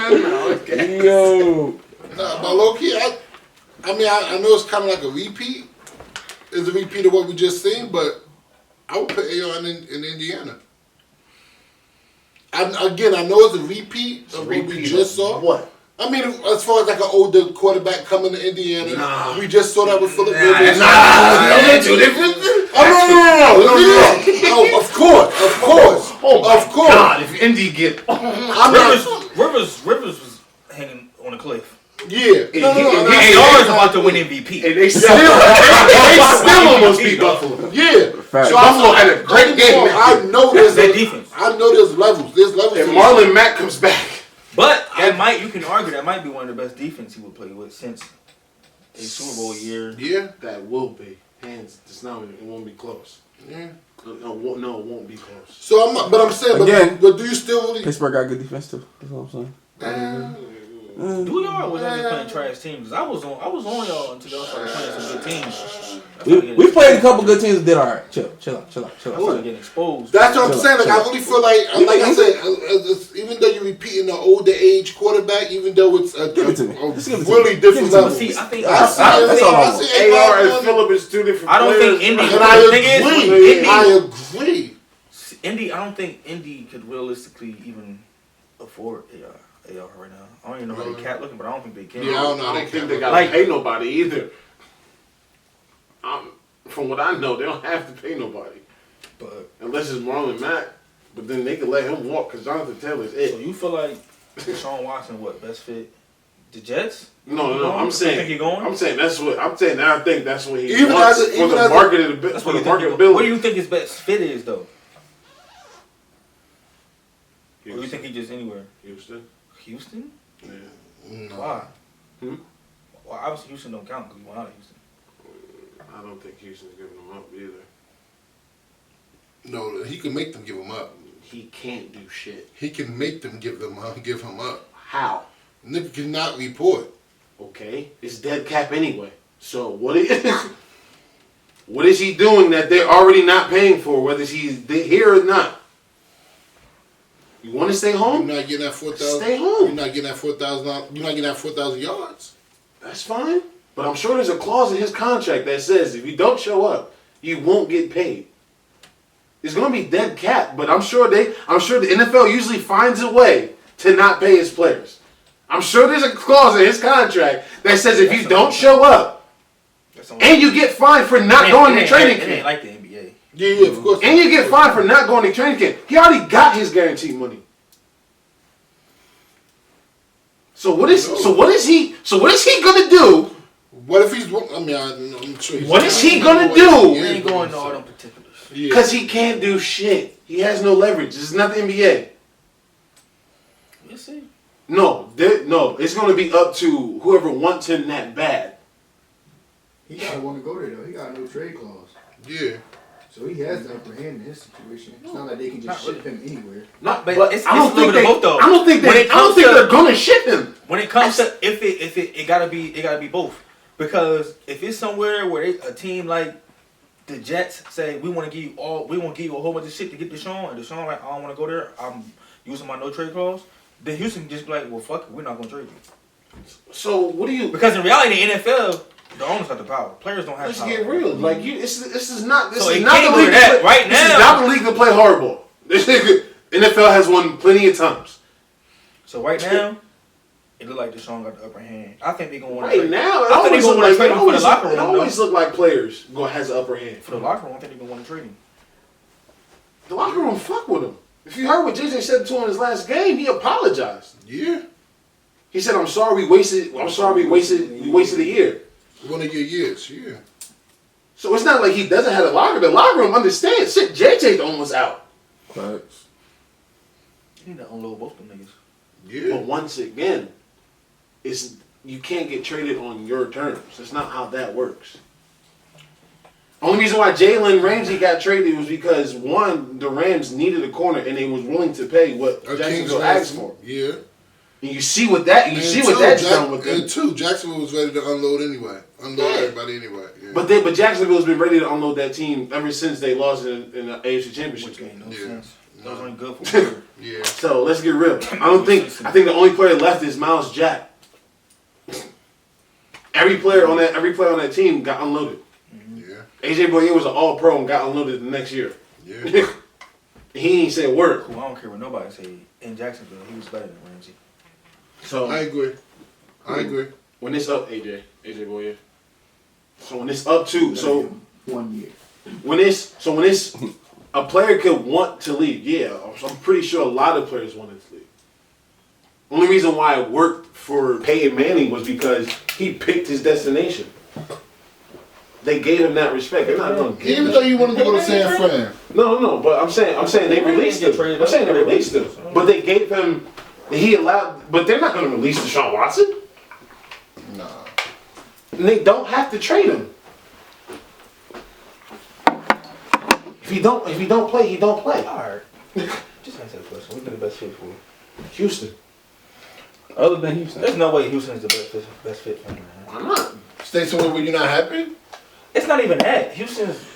No, guys. Yo. Nah, but low key, I know it's kind of like a repeat. It's a repeat of what we just seen, but I would put AR in Indiana. I know it's a repeat of what we just saw. What? I mean, as far as like an older quarterback coming to Indiana, Nah. we just saw that with Philip Rivers. They're two different. No, of course. Oh my God! If Indy get, I'm not. Rivers was hanging on a cliff. Yeah. AR is about to win MVP. and they still almost beat Buffalo. Yeah. Fact. So Buffalo had a great game. I know there's Their defense. I know there's levels. There's levels. And to Marlon Mack comes back. But you can argue that might be one of the best defense he would play with since a Super Bowl year. Yeah. That will be hands. It's not. It won't be close. Yeah. No, it won't be close. So I'm saying, Again. but do you still really? Pittsburgh got good defense too. That's what I'm saying. Do y'all was just playing trash teams? I was on y'all until y'all started playing some good teams. We played a couple good teams that did alright. Chill out. I started getting exposed. That's what I'm saying. Like I Chill. really feel like I said, it's, even though you're repeating the older age quarterback, even though it's a Give it to me. Just give it to really me. different Give it to me. level. See, I think that's all I want. AR and Phillip is two different. I don't players. think Indy. And I the thing is, agree. I agree. Indy. I don't think Indy could realistically even afford AR right now. I don't even know how they cat looking, but I don't think they can. Yeah, I don't know. I don't think they Like- gotta pay nobody either. From what I know, they don't have to pay nobody But unless it's Marlon Mack. But then they can let him walk because Jonathan Taylor's so it. you feel like Deshaun Watson, what best fit? The Jets? No. I'm You saying. think he going? I'm saying that's what I'm saying. I think that's what he Even wants as a- for even the as a- market. That's For what the you think. marketability. What do you think his best fit is, though? Or you think he just anywhere? Houston? Houston? Yeah. No. Why? Hmm? Well, obviously Houston don't count because he went out of Houston. I don't think Houston's giving him up either. No, he can make them give him up. He can't do shit. He can make them give him up. How? Nigga cannot report. Okay, it's dead cap anyway. So what is he doing that they're already not paying for, whether he's here or not? You want to stay You're home? not getting that 4,000. Stay home. You're not getting that 4,000. You're not getting that 4,000 yards. That's fine. But I'm sure there's a clause in his contract that says if you don't show up, you won't get paid. It's gonna be dead cap, but I'm sure the NFL usually finds a way to not pay his players. I'm sure there's a clause in his contract that says if you don't show up and you get fined for not going to training camp. It ain't like the NBA. Yeah, of course. And you get fined for not going to training camp. He already got his guaranteed money. So what is he gonna do? What if he's? I mean, I'm sure. What is he gonna do? We ain't going into all them particulars. Because he can't do shit. He has no leverage. This is not the NBA. We'll see. No, it's gonna be up to whoever wants him that bad. He gotta want to go there though. He got no trade clause. Yeah. So he has the upper hand in his situation. It's not like they can just ship him anywhere. No, but But it's I don't a little think bit of both though. I don't think they're gonna ship him. When it comes to if it gotta be both, because if it's somewhere where a team like the Jets say we want to give you a whole bunch of shit to get Deshaun, and Deshaun like I don't want to go there, I'm using my no trade clause, then Houston just be like, well fuck it, we're not gonna trade you. So what do you? Because in reality, the NFL, the owners have the power. Players don't have Let's power. get real. Like this is not So the it can't go to that right This is now. not the league to play hardball. This nigga NFL has won plenty of times. So right now, it look like Deshaun got the upper hand. I think they're gonna want Right now, I think they're gonna want to trade him for the locker room. It always look like players has the upper hand. For the locker room, I think they're gonna want to trade him. The locker room fuck with him. If you heard what JJ said to him in his last game, he apologized. Yeah. He said, "I'm sorry we wasted a year." One of your years. Yeah. So it's not like he doesn't have a locker. The locker room understands. Shit, JJ's almost out. Facts. You need to unload both them niggas. Yeah. But once again, you can't get traded on your terms. That's not how that works. Only reason why Jalen Ramsey got traded was because one, the Rams needed a corner and they was willing to pay what Jacksonville asked for. Yeah. And you see what that's done with them. And two, Jacksonville was ready to unload anyway. Everybody anyway. Yeah. But Jacksonville's been ready to unload that team ever since they lost in the AFC Championship Which game. made no Yeah. sense. Those ain't good for Yeah. So let's get real. I think the only player left is Miles Jack. Every player on that team got unloaded. Yeah. AJ Boye was an all-pro and got unloaded the next year. Yeah. He ain't say a word. Cool, I don't care what nobody say. In Jacksonville, he was better than Ramsey. So I agree. when it's up, AJ Boye. So when it's up to 1 year. when it's a player could want to leave. Yeah, I'm pretty sure a lot of players wanted to leave. Only reason why it worked for Peyton Manning was because he picked his destination. They gave him that respect. They're not going to give Even him though you wanted to go to San Fran. No, but I'm saying they released him. I'm saying they released him. But they gave him, but they're not going to release Deshaun Watson. Nah. And they don't have to trade him. If he don't play, he don't play. Alright. Just answer the question. Who's the best fit for you? Houston. Other than Houston. There's no way Houston's the best fit for him, man. Why not? Stay somewhere where you're not happy? It's not even that. Houston's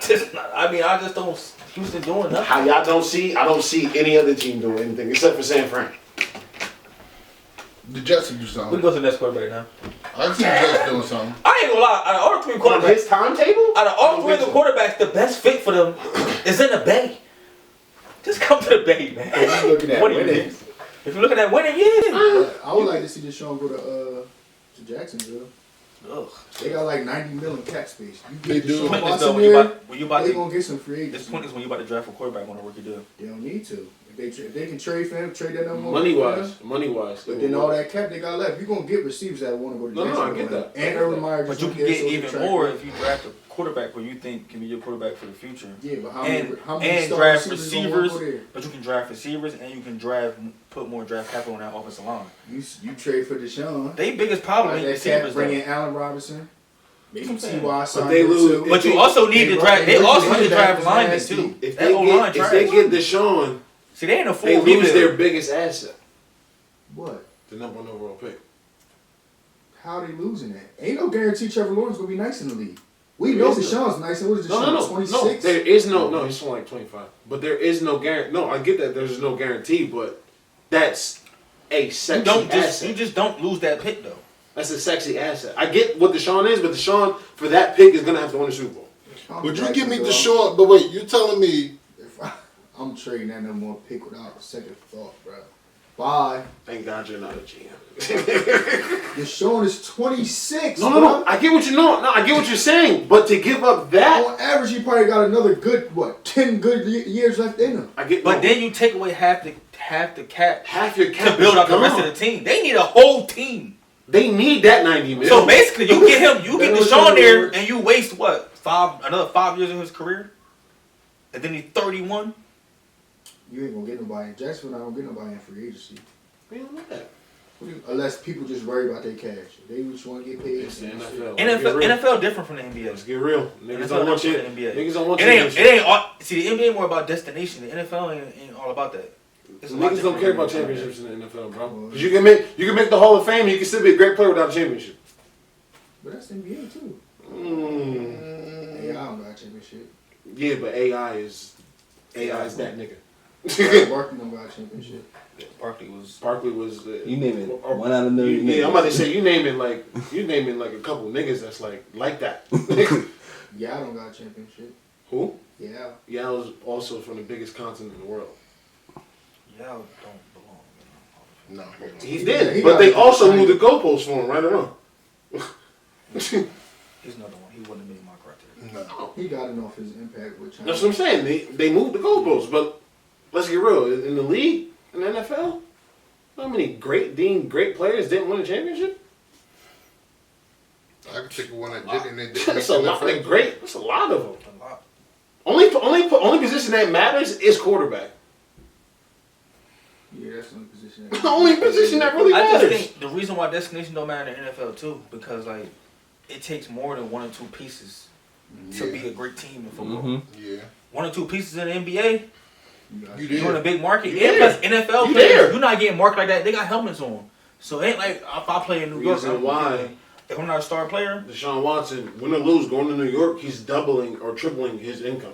just not, I just don't Houston doing nothing. How y'all don't see? I don't see any other team doing anything except for San Fran. The Jets will do We can something. go to the next quarterback now. I see the Jets doing something. I ain't gonna lie, out of all three On quarterbacks, his timetable? out of all three of the quarterbacks, the best fit for them is in the Bay. Just come to the Bay, man. If you looking at What do you winning, think? If you're looking at winning, yeah. I would like to see Deshaun go to Jacksonville. Ugh. They got like 90 million cap space. You They get do. Deshaun Point is Watson though, when you about they to, gonna get some free this agents. point is when you about to draft a quarterback on a rookie deal. They don't need to. If they can trade for him, trade that number. Money wise. But then all that cap they got left, you're gonna get receivers that want to go to No, I Jacksonville. get that. And Urban Meyer just But you went can there, get so even track more record. if you draft a quarterback who you think can be your quarterback for the future. Yeah, but how And many star draft receivers gonna wanna receivers, go there? but you can draft receivers and you can put more draft capital on that offensive line. You trade for Deshaun. They biggest problem Like ain't that cap, receivers bring though. in Allen Robinson. Maybe That's what I'm T.Y. signed they there, lose- too. But you also need to draft. They also need to draft linemen nasty. too. If That O-line they trash. get Deshaun, See, they ain't a full they lose rebuild. their biggest asset, What? the number 1 overall pick. How they losing that? Ain't no guarantee Trevor Lawrence gonna be nice in the league. We know Deshaun's nice. And what is Deshaun? No. 26. There is no. He's only like 25. But there is no guarantee. No, I get that. There's no guarantee, but that's a sexy asset. You just don't lose that pick though. That's a sexy asset. I get what Deshaun is, but Deshaun for that pick is gonna have to win the Super Bowl. Would you give me Deshaun? But wait, you telling me? I'm trading that number one pick without a second thought, bro. Bye. Thank God you're not a GM. Deshaun is 26. No. I get what you know. No, I get what you're saying. But to give up that, On average, he probably got another good 10 good years left in him. But then you take away half the cap half your cap to build is up the rest of gone. the team. They need a whole team. They need that 90 million. So basically, you get him, you get That was Deshaun there, works. and you waste what another 5 years of his career, and then he's 31. You ain't gonna get nobody. Jacksonville not gonna get nobody in free agency. We don't know that. Unless people just worry about their cash. They just want to get paid. It's the NFL. NFL different from the NBA. Let's get real. Niggas NFL don't want you. different from the NBA. Niggas don't want It you. ain't all, see, the NBA more about destination. The NFL ain't all about that. It's a lot Niggas don't different care than about the NBA. championships in the NFL, bro. Because you can make the Hall of Fame. You can still be a great player without a championship. But that's NBA too. Mm. AI don't got a championship. Yeah, but AI is that nigga. Barkley don't got a championship. Barkley was. Barkley was. You name it. 1 out of a million. Yeah, I'm about to say you naming like a couple niggas that's like that. Yeah, I don't got a championship. Who? Yeah. Yao's also from the biggest continent in the world. Y'all don't belong. No. He He did, got but they a also championship. moved the goalposts for him, right or wrong? He's another one. He wouldn't have made my criteria. No. He got enough his impact with China. That's what I'm saying. They moved the goalposts, but let's get real. In the league, in the NFL, how many great players didn't win a championship? I can think of one that did and they didn't. That's a lot of great. That's a lot of them. A lot. Only position that matters is quarterback. Yeah, that's the only position. The only position that really I just matters. think the reason why destination don't matter in the NFL too, because like it takes more than 1 or 2 pieces to be a great team in football. Mm-hmm. Yeah. 1 or 2 pieces in the NBA, You you're in a did. big market. You And there. plus NFL You players, there. you're not getting marked like that. They got helmets on, so it ain't like if I play in New York. Reason why If I'm not a star player, Deshaun Watson, win or lose, going to New York, he's doubling or tripling his income.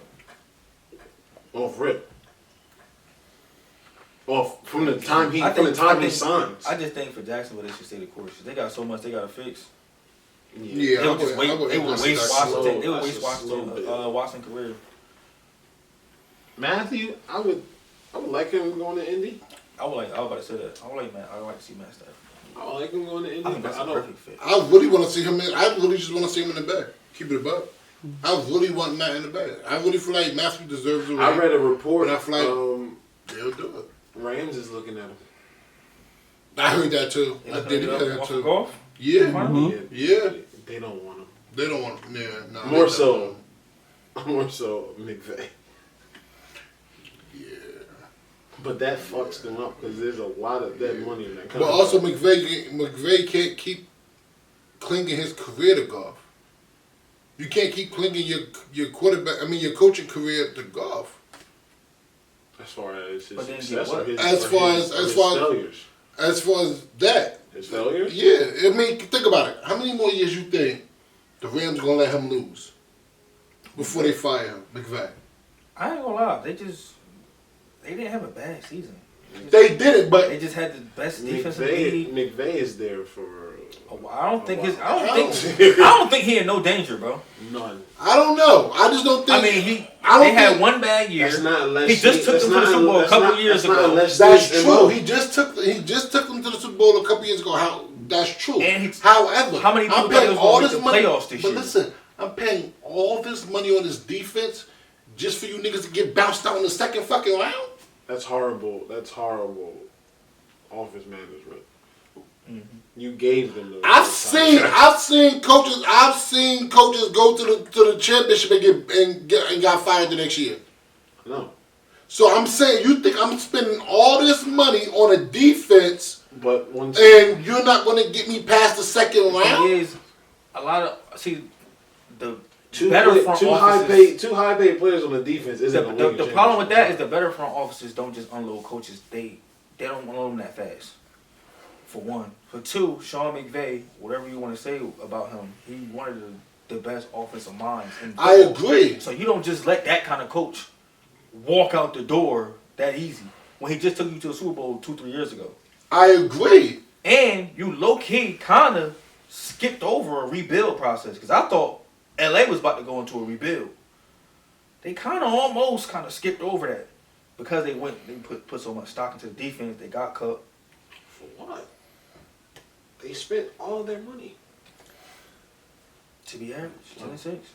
Off rip. Off from the time he signs. I just think for Jacksonville they should stay the course. They got so much they gotta fix. Yeah, They would just wait. They would waste Washington. They would That's waste a slow Washington. bit. Washington career. Matthew, I would like him going to Indy. I was about to say that. I would like to see Matt Stafford. I would like him going to Indy. I think that's but a perfect fit. I really want to see him in. I really just want to see him in the bag. Keep it above. I really want Matt in the bag. I really feel like Matthew deserves a ring. I read a report. And I feel like they'll do it. Rams is looking at him. I heard that too. I did hear that Off too. of golf? Yeah. Mhm. Yeah. They don't want him. They don't want. Yeah. Nah, More they so McVay. Yeah. But that fucks them up because there's a lot of dead money in that But contract. also McVay can't keep clinging his career to golf. You can't keep clinging your quarterback. I mean your coaching career to golf. as far as his But then success get or what? his, As or far his- as- or as his far as- failures. As far as that, His failures? yeah. I mean, think about it. How many more years you think the Rams gonna let him lose before they fire him, McVay? I ain't gonna lie. They didn't have a bad season. They did it, but They just had the best defense in the league. McVay is there for I don't think I I don't think he in no danger, bro. none. I don't know. I just don't think. I mean, I don't they had think- one bad year. That's not unless He just took them to the Super Bowl a couple years ago. That's true. He just took them to the Super Bowl a couple years ago. That's true. And However, how many people I'm thought paying he was all gonna this make the money. playoffs this But year? listen, I'm paying all this money on this defense just for you niggas to get bounced out in the second fucking round. That's horrible. That's horrible. Office management. You gave them the. I've seen coaches go to the championship and got fired the next year. No, So I'm saying, you think I'm spending all this money on a defense but once and you're not going to get me past the second Thing round? is, a lot of the two better front high paid players on the defense isn't the problem with that is the better front offices don't just unload coaches. They don't unload them that fast. For one. For two, Sean McVay, whatever you want to say about him, he one of the best offensive minds. In I football. agree. So you don't just let that kind of coach walk out the door that easy when he just took you to a Super Bowl 2-3 years ago. I agree. And you low-key kind of skipped over a rebuild process because I thought LA was about to go into a rebuild. They kind of almost skipped over that. because they put so much stock into the defense, they got cut. For what? They spent all their money. To be average, 26.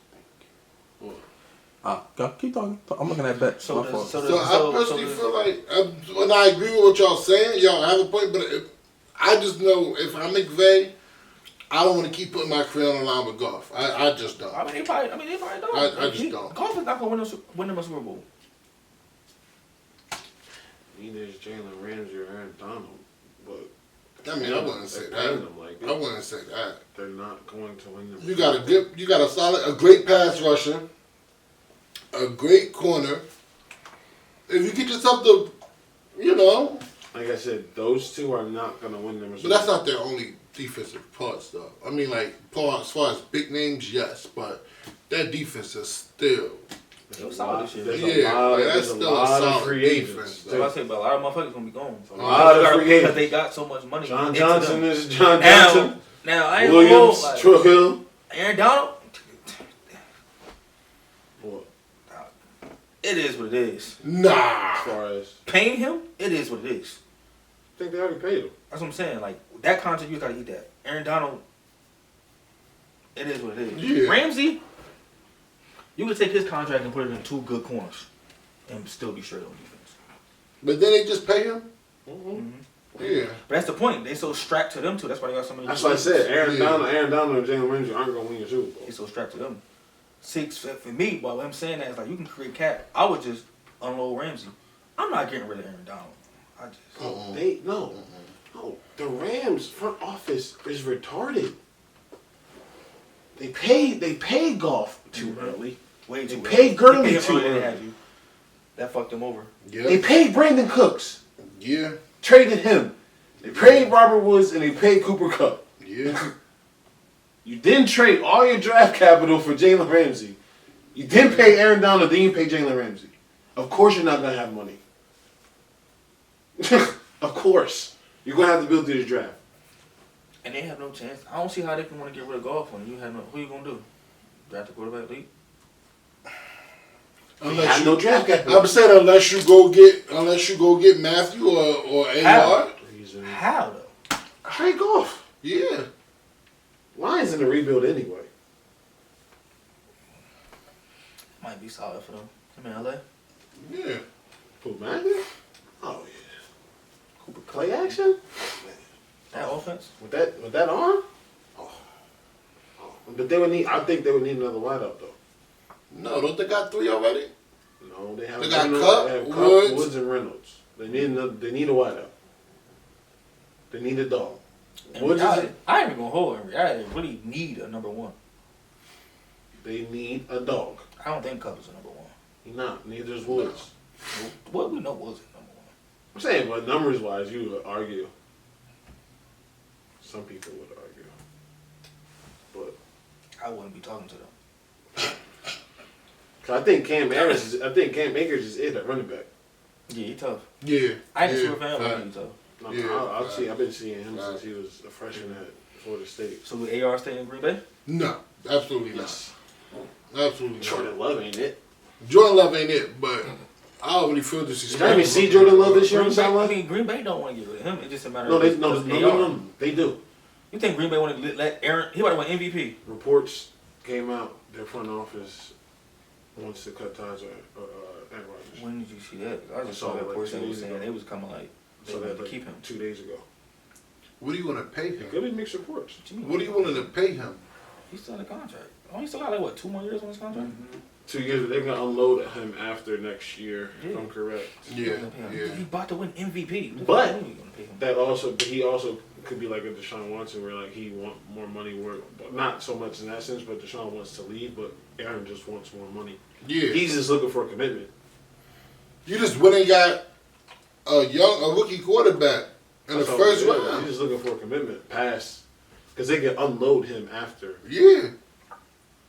Keep talking. I'm looking at bets. So My fault. So I personally feel like, and I agree with what y'all saying. Y'all have a point, but I just know if I'm McVay, I don't want to keep putting my career on the line with Goff. I just don't. I mean, they probably don't. I just don't. Goff is not going to win them a Super Bowl. Either it's Jalen Ramsey or Aaron Donald, but I mean, I wouldn't say that. I wouldn't say that. They're not going to win them. You got a great pass rusher, a great corner. If you get yourself the, like I said, those two are not going to win them. But that's not their only defensive parts, though. I mean, like, as far as big names, yes, but that defense is still. It was solid this year. That's still a solid defense. So I say, but a lot of motherfuckers gonna be gone. A lot of free agents because they got so much money. John Johnson is John Johnson. Now I ain't Williams, like, True Hill. Aaron Donald. What? It is what it is. Nah. As far as Paying him, it is what it is. I think they already paid him. That's what I'm saying. Like that contract, you gotta eat that. Aaron Donald. It is what it is. Yeah. Ramsey. You could take his contract and put it in 2 good corners and still be straight on defense. But then they just pay him? Mm-hmm. Yeah. But that's the point. They so strapped to them too. That's why they got so many. That's what I said. Aaron Donald and Jalen Ramsey aren't going to win your Super Bowl. They so strapped to them. 6 for me, but what I'm saying is like you can create cap. I would just unload Ramsey. I'm not getting rid of Aaron Donald. I just No. The Rams front office is retarded. They paid Goff too early. way too. They paid Gurley They too early. early. That fucked them over. Yeah. They paid Brandon Cooks. Yeah. Traded him. They paid Robert Woods and they paid Cooper Kupp. Yeah. You didn't trade all your draft capital for Jalen Ramsey. You didn't pay Aaron Donald, then you pay Jalen Ramsey. Of course you're not going to have money. Of course. You're going to have to build through this draft. And they have no chance. I don't see how they can want to get rid of Goff when you have no. Who you gonna do? Draft a quarterback league? Unless no draft capital. I'm saying unless you go get Matthew or A-Rod. How though? Trade Goff. Yeah. Lions in the rebuild anyway. Might be solid for them. I'm in LA. Yeah. Who, Matthew? Oh yeah. Cooper Clay action? That offense? With that arm? Oh. But I think they would need another wideout though. No, don't they got 3 already? No, they have. They got Reynolds, Kupp, they have Woods. Woods, and Reynolds. They need a wideout. They need a dog. Woods I ain't even gonna hold him. I really need a number 1. They need a dog. I don't think Kupp is a number 1. He's not. Neither is Woods. What we know Woods is number 1. I'm saying, but numbers wise, you would argue. Some people would argue, but I wouldn't be talking to them. I think Cam Akers is it at running back. Yeah, he tough. Yeah. I ain't super fan of him, tough. No, Yeah, I've been seeing him since he was a freshman at Florida State. So will AR stay in Green Bay? No, absolutely not. Absolutely not. Jordan Love ain't it. Jordan Love ain't it, but I already feel Did I even see Jordan Love this year on the sideline? I mean, Green Bay don't want to get rid of him. It's just a matter No, of no, they do. You think Green Bay want to let Aaron? He might win MVP. Reports came out. Their front office wants to cut ties with Aaron Rodgers. When did you see that? I just saw saw that like portion 2 that was days saying ago. they was coming like they So wanted that to keep him. 2 days ago. What do you want to pay him? Could be mixed reports. What do you want to pay him? He's still in a contract. Oh, he still got like what 2 more years on his contract? 2 years, but they're gonna unload him after next year. Yeah. If I'm correct. Yeah. He about to win MVP. But What are you gonna pay him? he also could be like a Deshaun Watson, where like he want more money. But not so much in that sense, but Deshaun wants to leave, but Aaron just wants more money. Yeah. He's just looking for a commitment. You just went and got a rookie quarterback in the That's all first it is. round. He's just looking for a commitment past, because they can unload him after. Yeah.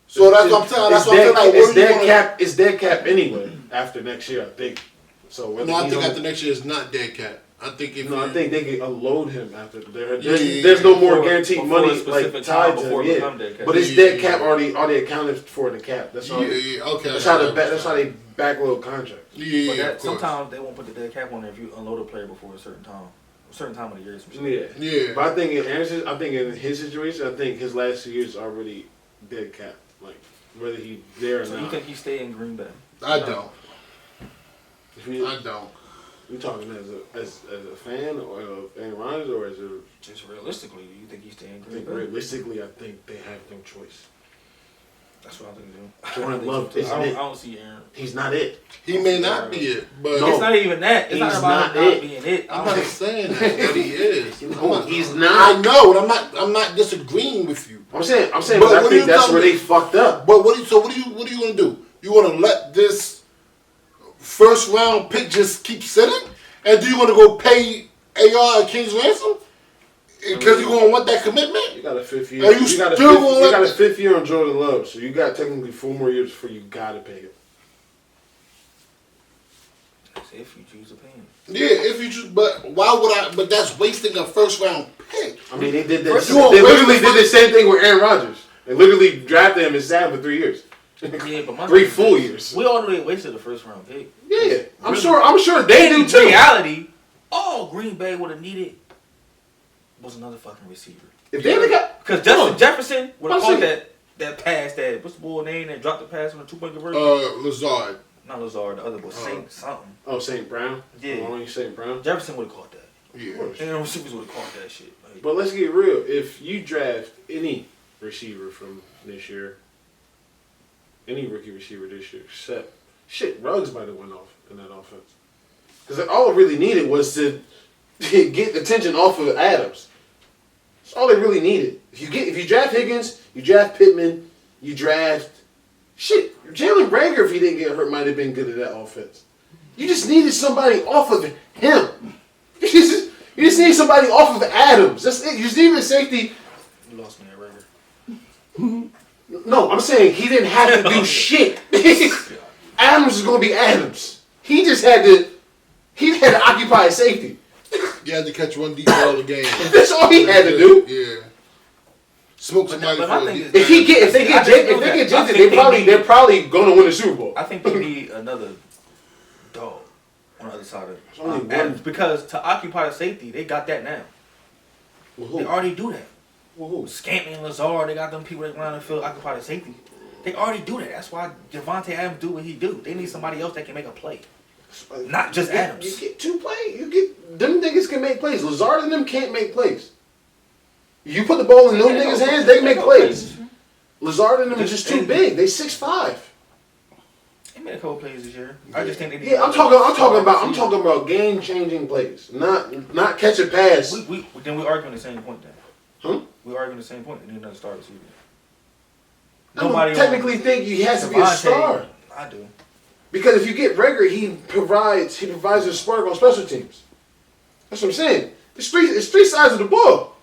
So that's what I'm saying. That's what I'm saying. Like, It's what do you dead wanna- cap. It's dead cap anyway after next year, I think. So No, I think after next year it's not dead cap. I think if I think they can unload him after there's Yeah. no more guaranteed Before money a specific like time tied to before him. it Yeah. become dead cap. But it's dead cap already accounted for in the cap. That's all. okay. That's how they backload contracts. Yeah, But that, of course. sometimes they won't put the dead cap on there if you unload a player before a certain time of the year. Some shit. Yeah. Yeah. But I think in his situation, I think his last 2 years already dead cap. Like whether he there or So not. you think he stay in Green Bay? I don't. You I don't. talking as a fan or of Aaron Rodgers or as a Just realistically, do you think he stay in I Green think Bay? realistically, I think they have no choice. That's what I think Jordan Love I isn't it. don't see Aaron. He's not it. He may not be it, but No. It's not even that. It's not He's about not him not it. being it. I'm not saying that he is. No, he's I not. know, and I'm not disagreeing with you. I'm saying, But but what I are think you that's telling where me? they fucked up. But what are you gonna do? You wanna let this first round pick just keep sitting, and do you want to go pay AR a King's ransom because you gonna want that commitment? You got a fifth year. Are you got still you gonna got a let- fifth year on Jordan Love, so you got technically 4 more years before you gotta pay it. If you choose to pay him. Yeah, if you choose, but why would I? But that's wasting a first round pick. I mean, they did that. First of all, They literally wait, did the same thing with Aaron Rodgers. They literally drafted him and sat him for 3 years. Yeah, but my 3 thing full is, years. We already wasted the first round pick. Yeah, I'm Really? sure they do In too. reality, all Green Bay would have needed was another fucking receiver. If they only got Because Hold Justin on. Jefferson would have I'm caught saying- that pass that what's the boy name that dropped the pass on the 2-point conversion? Lazard. Not Lazard, the other boy, Saint something. St. Brown. Yeah. Why don't you St. Brown? Jefferson would have caught that. Yeah. And the receivers would have caught that shit. Like, But let's get real. If you draft any receiver from this year, any rookie receiver this year, except Ruggs might have went off in that offense. Because all it really needed was to get attention off of Adams. That's all they really needed. If you draft Higgins, you draft Pittman, you draft Jalen Rager, if he didn't get hurt, might have been good at that offense. You just needed somebody off of him. You just need somebody off of Adams. That's it. You just needed a safety. you lost me at Rager. No, I'm saying he didn't have to do shit. Adams is gonna be Adams. He just had to occupy safety. You had to catch one deep ball a game. That's all he had to do. Yeah. Smoke somebody but for my a thing deep. is- If they get Jake, they're probably gonna win the Super Bowl. I think they need another dog on the other side of only one. Adams, because to occupy the safety, they got that now. They already do that. Scantling and Lazard, they got them people that run the field, occupy the safety. They already do that. That's why Javonte Adams do what he do. They need somebody else that can make a play. Not just Adams. You get 2 plays. Them niggas can make plays. Lazard and them can't make plays. You put the ball in them niggas' hands, they make plays. Lazard and them are just too big. They 6'5". They made a couple plays this year. I just think they need. Yeah, I'm talking about game changing plays, not catch a pass. Then we arguing the same point then. Huh? We arguing the same point. They need another star receiver. I don't technically think he has to be a star. I do. Because if you get Rager, he provides a spark on special teams. That's what I'm saying. It's three sides of the ball.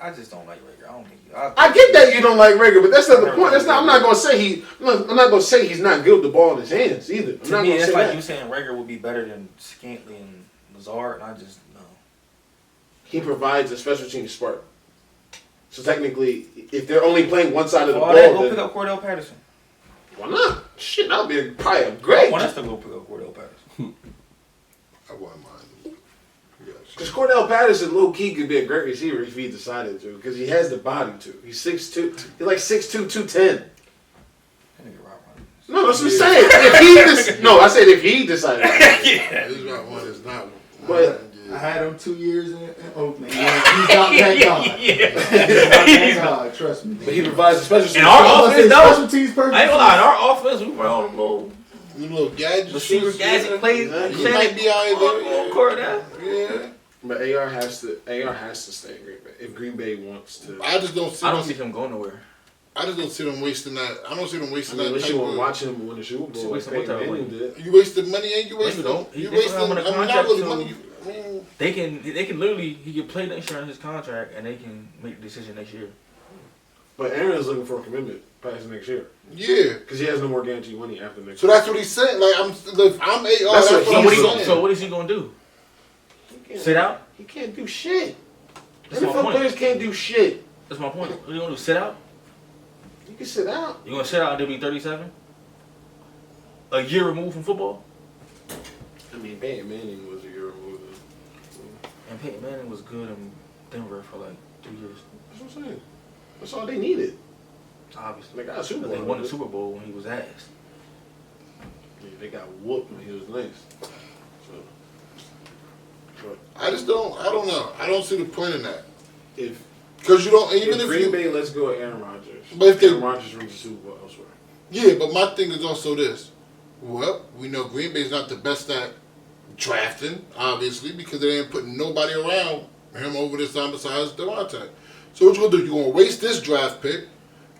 I just don't like Rager. I don't think. I get that you don't like Rager, but that's not the point. That's not. I'm not gonna say I'm not gonna say he's not good with the ball in his hands either. I'm To not me, gonna it's say like that. you saying Rager would be better than Scantley and Lazard, and I just no. He provides a special team spark. So technically, if they're only playing one side of the For all ball, that, go then pick up Cordell Patterson. why not? Shit, that would be probably a I great. want us to go pick up Cordell Patterson. I wouldn't mind. Because Cordell Patterson, low key, could be a great receiver if he decided to. Because he has the body to. He's 6'2". He's like 6'2", 210. That nigga Rob Ryan. No, that's what I'm saying. I said if he decided. This route one is not. But I had him 2 years in Oakland. He's not that God. He's not that God, trust me. But he provides a special team. And our offense, though, special teams perfect. I ain't gonna lie, in our offense, we run on little You little gadget receiver shoots, gadget plays. He might be out on Cordell. there. Yeah. But AR has to stay in Green Bay if Green Bay wants to. I just don't see. I don't see him going nowhere. I just don't see them wasting that. I don't see them wasting Unless that. you Type want to of, watch him win the Super Bowl. Wasting Like what type of Peyton money? Manning did. you wasted money and you No, wasted. you don't. You They put wasted. him on a I mean, not contract really too. money. I mean, They can literally he can play next year on his contract and they can make the decision next year. But Aaron is looking for a commitment past next year yeah. because he has no more guaranteed money after next So year. that's what he's saying. Like if I'm AR. That's That's what what he's I'm saying. saying. So what is he gonna do? Sit out? He can't do shit. That's my NFL point. players can't do shit. That's my point. What you gonna do? Sit out? You can sit out. You gonna sit out until be 37? A year removed from football? I mean, Peyton Manning was a year removed. And Peyton Manning was good in Denver for like 2 years. That's what I'm saying. That's all they needed. Obviously. They got a Super Bowl. They won the Super Bowl when he was ass. Yeah, they got whooped when he was nice. So, I don't know. I don't see the point in that. if Because you don't, even if Green you, Bay lets go of Aaron Rodgers, But if they- Aaron Rodgers reaches the Super Bowl elsewhere. yeah, but my thing is also this. Well, we know Green Bay's not the best at drafting, obviously, because they ain't putting nobody around him over this time besides Devontae. So what you gonna do? You gonna waste this draft pick?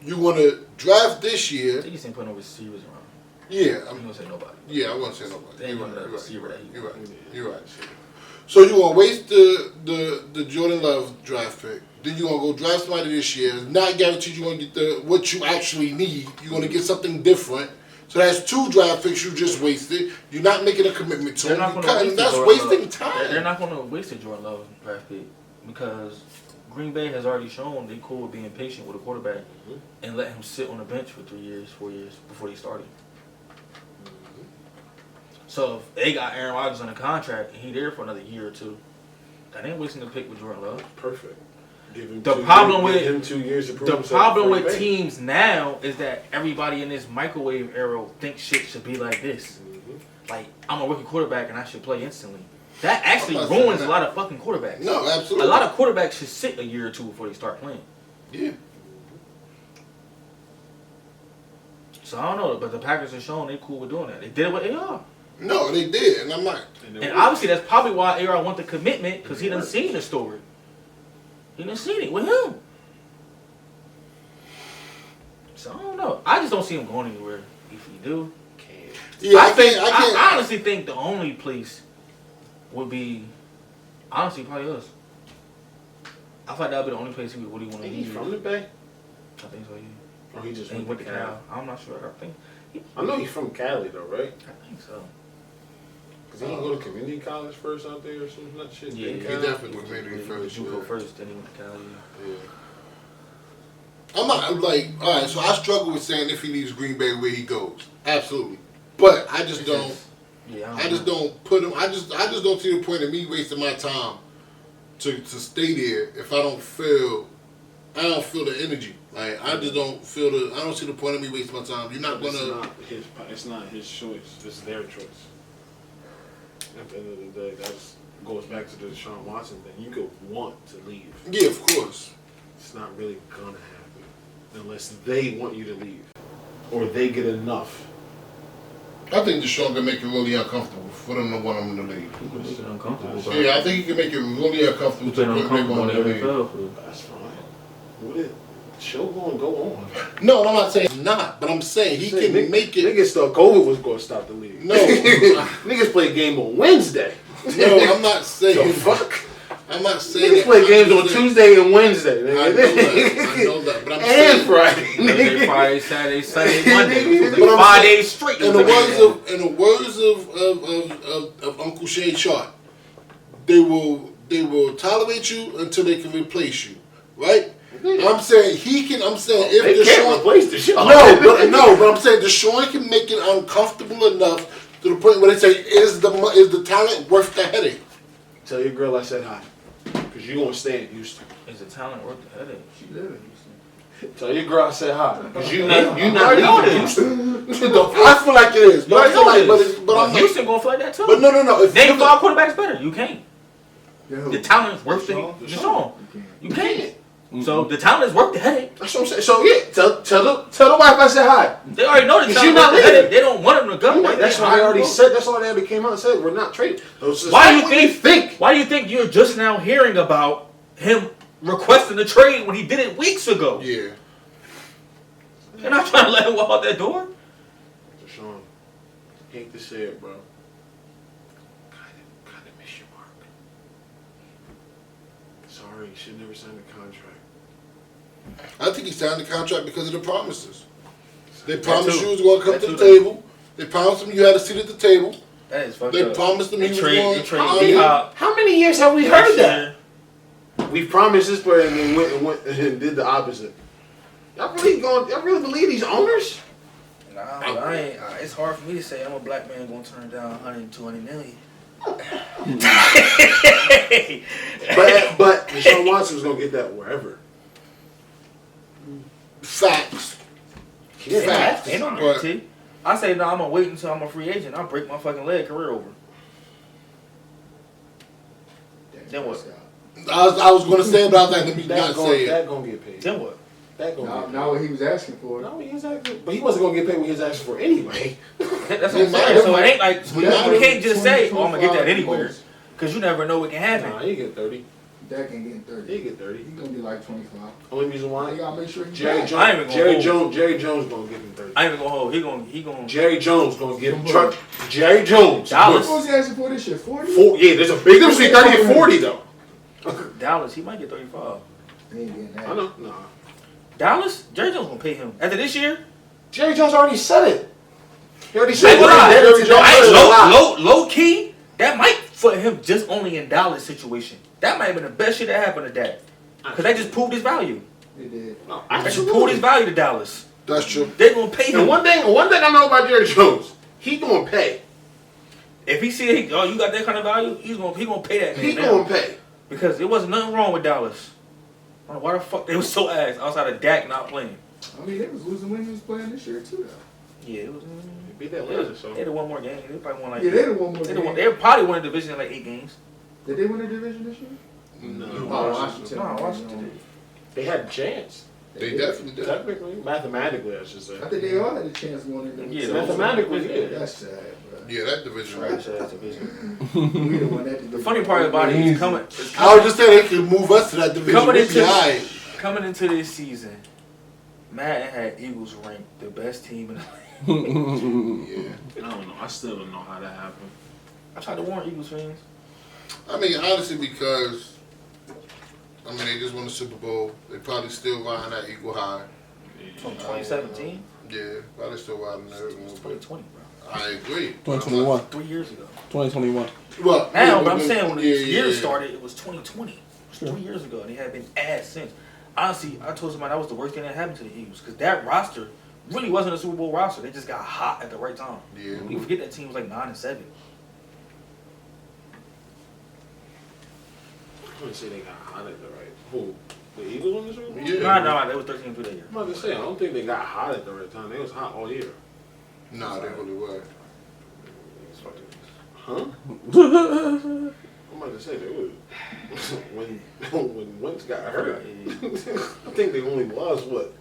You wanna draft this year? They just ain't putting no receivers around. Yeah, I'm gonna say nobody. yeah, I wouldn't say nobody. They ain't You're gonna right. let a receiver that he You're right. wants. You're right. So you gonna waste the Jordan Love draft pick? Then you gonna go draft somebody this year? Not guaranteed you gonna get what you actually need. You're gonna get something different. So that's 2 draft picks you just wasted. You're not making a commitment to They're them. not gonna waste That's Jordan wasting Love. time. They're not gonna waste a Jordan Love draft pick because Green Bay has already shown they cool with being patient with a quarterback and let him sit on the bench for 3 years, 4 years before they started. So if they got Aaron Rodgers on a contract and he there for another year or 2, that ain't wasting the pick with Jordan Love. Perfect. Give him The 2 problem years, with- give him 2 years to prove The himself problem before with he pays. teams now is that everybody in this microwave era thinks shit should be like this. Like, I'm a rookie quarterback and I should play instantly. That actually I'm not saying ruins a that. lot of fucking quarterbacks. No, A absolutely. lot of quarterbacks should sit a year or 2 before they start playing. Yeah. So I don't know, but the Packers have shown they cool with doing that. They did it with AR. No, they did, and I'm not. And obviously that's probably why AR want the commitment, because he done seen the story. He done seen it with him. So I don't know. I just don't see him going anywhere. If he do, Yeah, I think can't. I honestly think the only place would be honestly probably us. I thought that would be the only place he would really want to Ain't be. he from the Bay? I think so, yeah. Or he just And he went went to to Cali? Cal. I'm not sure. I think I know he's from Cali though, right? I think so. Cause he didn't go to community college first out there or some nut shit. Yeah, in he He Cali? definitely was maybe He went first. to JUCO Yeah. first, then he went to Cal. Yeah. I'm not like, all right. So I struggle with saying if he leaves Green Bay where he goes. Absolutely, but I just don't. Yeah, I just don't put him. I just don't see the point of me wasting my time to stay there if I don't feel the energy. Like I just don't feel I don't see the point of me wasting my time. You're not gonna. It's not his choice. It's their choice. At the end of the day, that goes back to the Deshaun Watson thing. You could want to leave. Yeah, of course. It's not really gonna happen unless they want you to leave or they get enough. I think Deshaun can make it really uncomfortable for them to want him to leave. He was uncomfortable. But Yeah, I think he can make it really uncomfortable he's been to make uncomfortable him in to the leave. NFL for That's fine. What is show gonna go on? No, I'm not saying not, but I'm saying he can make it. Niggas thought COVID was gonna stop the league. No, Niggas play a game on Wednesday. no, I'm not saying. The fuck? I'm not saying. Niggas play I'm games on just saying- Tuesday and Wednesday. I know that, but I'm and saying. Friday. Thursday, nigga. Friday, Saturday, Sunday, Monday. But I'm 5 saying- days straight. In the words of Uncle Shay Chart, they will tolerate you until they can replace you, right? I'm saying he can. I'm saying if They can't Deshaun, replace the show. but I'm saying Deshaun can make it uncomfortable enough to the point where they say, is the talent worth the headache? Tell your girl I said hi, cause you gonna stay in Houston. Is the talent worth the headache? She live in Houston. Tell your girl I said hi, cause you I not already know leaving this. Houston. I feel like it is, but I feel like, but I'm like, Houston going to feel like that too. but no. If Name you 5 quarterbacks better. You can't. Yeah, who? The talent is worth the Deshaun? Deshaun. You You can't. So the talent is worth the headache. That's what I'm saying. So yeah, tell the wife I said hi. They already know the Cause talent you is worth not the leaving. headache. They don't want him to go. That's why they already said. That's why they already came out and said we're not trading. So Why do what you think? Why do you think you're just now hearing about him requesting a trade when he did it weeks ago? Yeah. They're not trying to let him walk out that door. Deshaun, hate to say it, bro. Kind of miss your mark. Sorry, you should never sign a contract. I think he signed the contract because of the promises. They That promised too. you was going to come That to the too. table. They promised him you had a seat at the table. That is fucked They up. promised him he They was trade going. D-Hop. How many many years have we heard Next that? year, We promised this player and then went and did the opposite. Y'all really believe these owners? Nah, I ain't. It's hard for me to say I'm a black man gonna turn down 100, 200 million. But Deshaun Watson was gonna get that wherever. Facts. Facts. Ain't no But- guarantee. I say no. I'm gonna wait until I'm a free agent. I'll break my fucking leg, career over. Then what? I was going to say it, but I was like, let me not say it. That gonna get paid. Then what? That gonna get paid. Not what he was asking for. No, he was asking, but he wasn't gonna get paid what he was asking for anyway. That's what I'm Yeah, saying. So it ain't like you can't just say, 20, "Oh, I'm gonna get that 25 anywhere," most. because you never know what can happen. Nah, he get 30. Dak ain't getting 30. He get 30. He's gonna be like 25. Only reason why You gotta make sure he's Jerry back. Jones. I ain't even gonna Jerry Jones gonna give him 30. I ain't even gonna hold. He gonna. Jerry Jones gonna give him. Jerry Jones. Dallas. What was he asking for this year? 40? Yeah, there's a big difference between 30 and 40 though. Dallas. He might get 35. He ain't getting that. I know. Nah. Dallas. Jerry Jones gonna pay him after this year. Jerry Jones already said it. He already said Ain't gonna lie. Jerry Jones said it a lot. Low key, that might put him just only in Dallas situation. That might have been the best shit that happened to Dak. Because they just proved his value. He did. No, They just proved his value to Dallas. That's true. They're gonna pay him. And one thing I know about Jerry Jones, he gonna pay. If he see you got that kind of value, he gonna pay that man. He now. gonna pay. Because there wasn't nothing wrong with Dallas. I don't know why the fuck they was so ass outside of Dak not playing. I mean, they was losing when he was playing this year, too, though. Yeah, it was. Beat that Lakers, so. They had one more game. They probably won like. Yeah, they won more game. They probably won the division in like 8 games. Did they win the division this year? No. Oh, Washington. No, Washington did. They had a chance. They definitely did. Technically, mathematically, I should say. I think they all had a chance to win it. Yeah, Mathematically, yeah. That's sad, bro. Yeah, that division. Trash ass division. We the one that did The funny part about it is coming. I was just saying they could move us to that division. Coming We'd into be alright. Coming into this season, Madden had Eagles ranked the best team in the league. Yeah. I don't know. I still don't know how that happened. I tried to warn Eagles fans. I mean, honestly, because they just won the Super Bowl. They probably still riding that equal high. From 2017, Yeah, probably still riding there. it's 2020, bro. I agree. 2021. 3 years ago. 2021. Well, Now, but I'm saying when the yeah, year yeah. started, it was 2020. It was 3 years ago, and they had been ass since. Honestly, I told somebody that was the worst thing that happened to the Eagles because that roster really wasn't a Super Bowl roster. They just got hot at the right time. Yeah. You forget that team was like 9-7. I wouldn't say they got hot at the right. Who? The Eagles on the Super Bowl? Yeah. No, they was 13 through that year. I'm about to say, I don't think they got hot at the right time. They was hot all year. Nah, they really were. Huh? I'm about to say, they was. when Wentz got hurt, I think they only lost, what?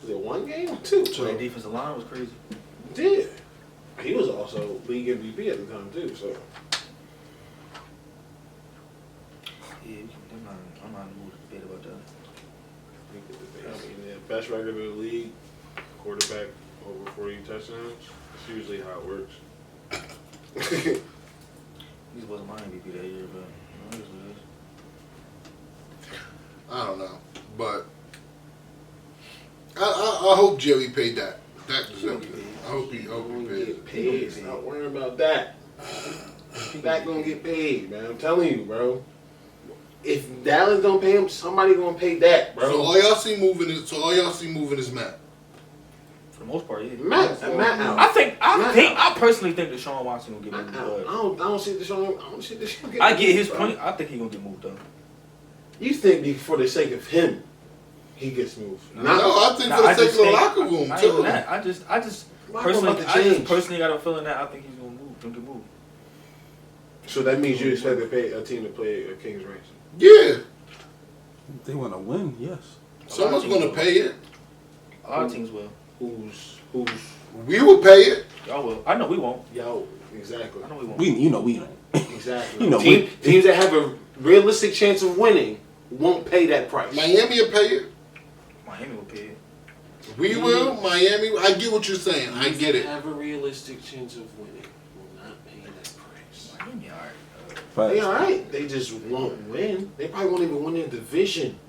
Was it 1 game or 2? So their defensive line was crazy. Yeah. He was also league MVP at the time, too, so. Yeah, I'm not in the mood to debate about that. I mean, the best record in the league, quarterback over 40 touchdowns. That's usually how it works. He wasn't my MVP that year, but it is what it is. I don't know, but I hope Jerry paid that. That deserved it. I hope he paid it. Paid. Stop worrying about that. That gonna get paid, man. I'm telling you, bro. If Dallas don't pay him, somebody gonna pay that, bro. So all y'all see moving is Matt. For the most part, yeah. Matt out. I personally think that Deshaun Watson will get moved. I But don't see Deshaun. Get I get moved, his bro. point. I think he's gonna get moved though. You think for the sake of him, he gets moved? No, I think for the sake of the locker room not too. even that. I just Locker room about to change. personally got a feeling that I think he's gonna move. Don't get moved. So that means you expect a team to play a King's ransom. Yeah, They want to win, yes. someone's gonna pay it. A lot of teams will. Who's We will pay it. Y'all will. I know we won't. yo? Exactly. I know we won't. We don't. Exactly. You know, teams that have a realistic chance of winning won't pay that price. Miami will pay it. Miami will pay it. We will. Miami. I get what you're saying. I get it. Have a realistic chance of winning will not pay that price. Miami, all right. They all right. They just won't win. They probably won't even win their division.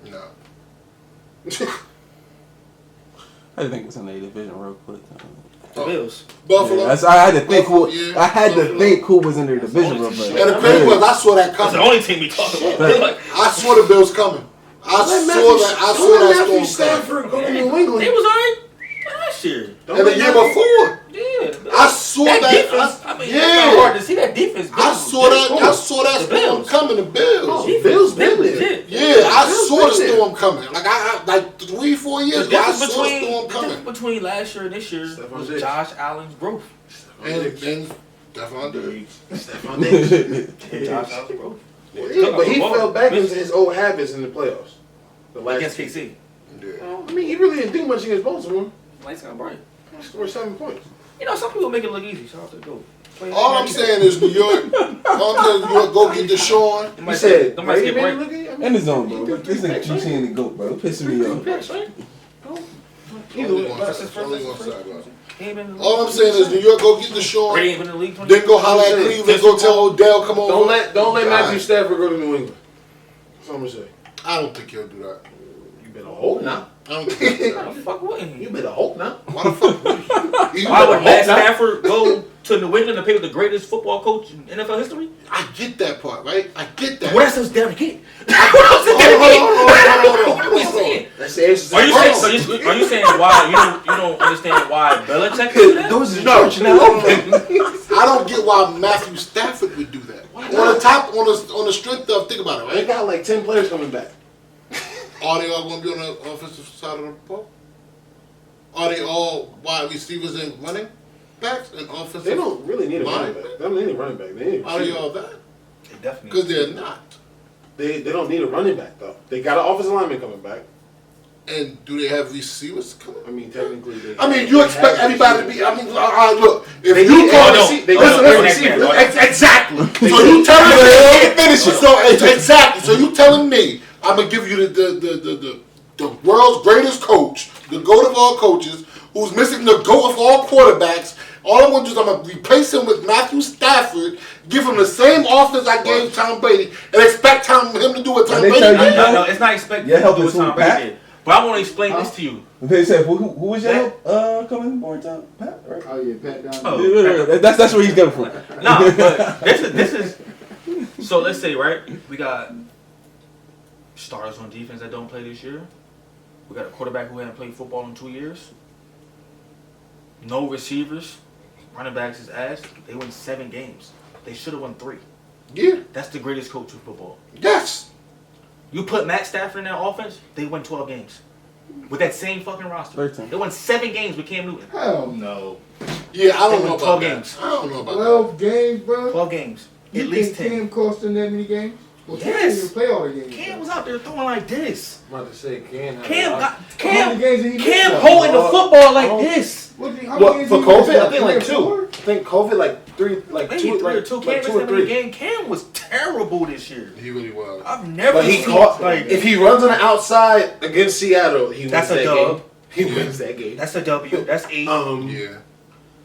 No. I think it's in the division real quick. The Bills. Buffalo. Yeah, I had to think who. Yeah, I had to Buffalo. think who was in their division real fast. And the crazy was, I saw that That's the coming. only team we talk about. I saw the Bills coming. I saw that storm Stafford go to New They England. was alright last year. coming. And the year before, Yeah. I saw that. defense. I mean, it's not hard to see that defense. I saw that The storm Bills. coming. The Bills. Oh, Bills been there. legit. Yeah, I Bills saw the been there. storm coming. Like 3-4 years The ago, I difference saw the storm the coming. difference between last year and this year Stephon was Diggs. Josh Allen's growth. And Stephon Diggs. Stephon Diggs. Josh Allen's growth. Yeah, but he fell back into his old habits in the playoffs. The last Against game. KC. Yeah. I mean, he really didn't do much against Baltimore. Lights got bright. He scored 7 points. You know, some people make it look easy. Shout out to the GOAT. All I'm saying is New York. All I'm saying is New York, go get Deshaun. They He might said, they might get Brady, break. look at you. In the zone, bro. This nigga keep seeing the goat, bro. It pissing me off. Picks, right? Either way, That's his Only first. one side, bro. He ain't been in the All I'm league. saying is New York, go get Brady Deshaun. ain't been in the league 20 Then go holler at Cleveland. Go tell Odell come over. Don't let Matthew God. Stafford go to New England. That's what I'm gonna say. I don't think he'll do that. You better hope not. I don't think he'll do Why that. the fuck wouldn't he? You better hope not. Why the fuck would he? Why would Matt hope not. Stafford go to New England to play with the greatest football coach in NFL history? I get that part, right? I get that. Well, that's just Derrick King. Hold on. That's the answer. Are you saying why you don't understand why Belichick do that? Those are No, church now. I don't get why Matthew Stafford would do that. On the strength of, think about it, They right? got like 10 players coming back. Are they all going to be on the offensive side of the ball? Are they all wide receivers and running backs and offensive? They don't really need a running back. They don't need a running back. They need a Are they receiver. all that? They definitely. Because they're not. They don't need a running back though. They got an offensive lineman coming back. And do they have receivers coming? I mean, technically, they. I mean, you expect have everybody to be. I mean, look. If They you need call a listen, no, exactly. So you telling me finish it. So exactly. So you telling me I'm gonna give you the world's greatest coach, the GOAT of all coaches, who's missing the GOAT of all quarterbacks. All I'm gonna do is I'm gonna replace him with Matthew Stafford, give him the same offense I gave Tom Brady, and expect him to do what Tom they Brady tell did. you- No, it's not expected Your help to do is what Tom who, Pat? Brady did. But I want to explain this to you. They said who was your help coming aboard, Tom? Pat, right? Oh yeah, Pat down. Oh. there. That's where he's coming from. No, but this is. So let's say, right, we got stars on defense that don't play this year. We got a quarterback who hasn't played football in 2 years. No receivers. Running backs is ass. They win 7 games. They should have won 3. Yeah. That's the greatest coach of football. Yes. You put Matt Stafford in that offense, they win 12 games. With that same fucking roster. 13. They won 7 games with Cam Newton. Hell no. Yeah, I don't They know won about 12 that. games. I don't know about 12 games, bro. 12 games. You At least think 10. Cam cost them that many games? Well, Cam Yes. didn't even play all the games. Cam bro. was out there throwing like this. I'm about to say Cam got How Cam many games did he Cam miss, holding the though? football like this. How many What games for did he miss, COVID? I think like 3 or 4? 2. I think COVID like 3, like Maybe 2, 3 or like 2. 2, Cam like 2 missed or that many 3. games. Cam was terrible this year. He really was. I've never But he seen caught. like If he runs on the outside against Seattle, he wins That's a that dub. game. He wins that game. that's a W. That's 8. Yeah.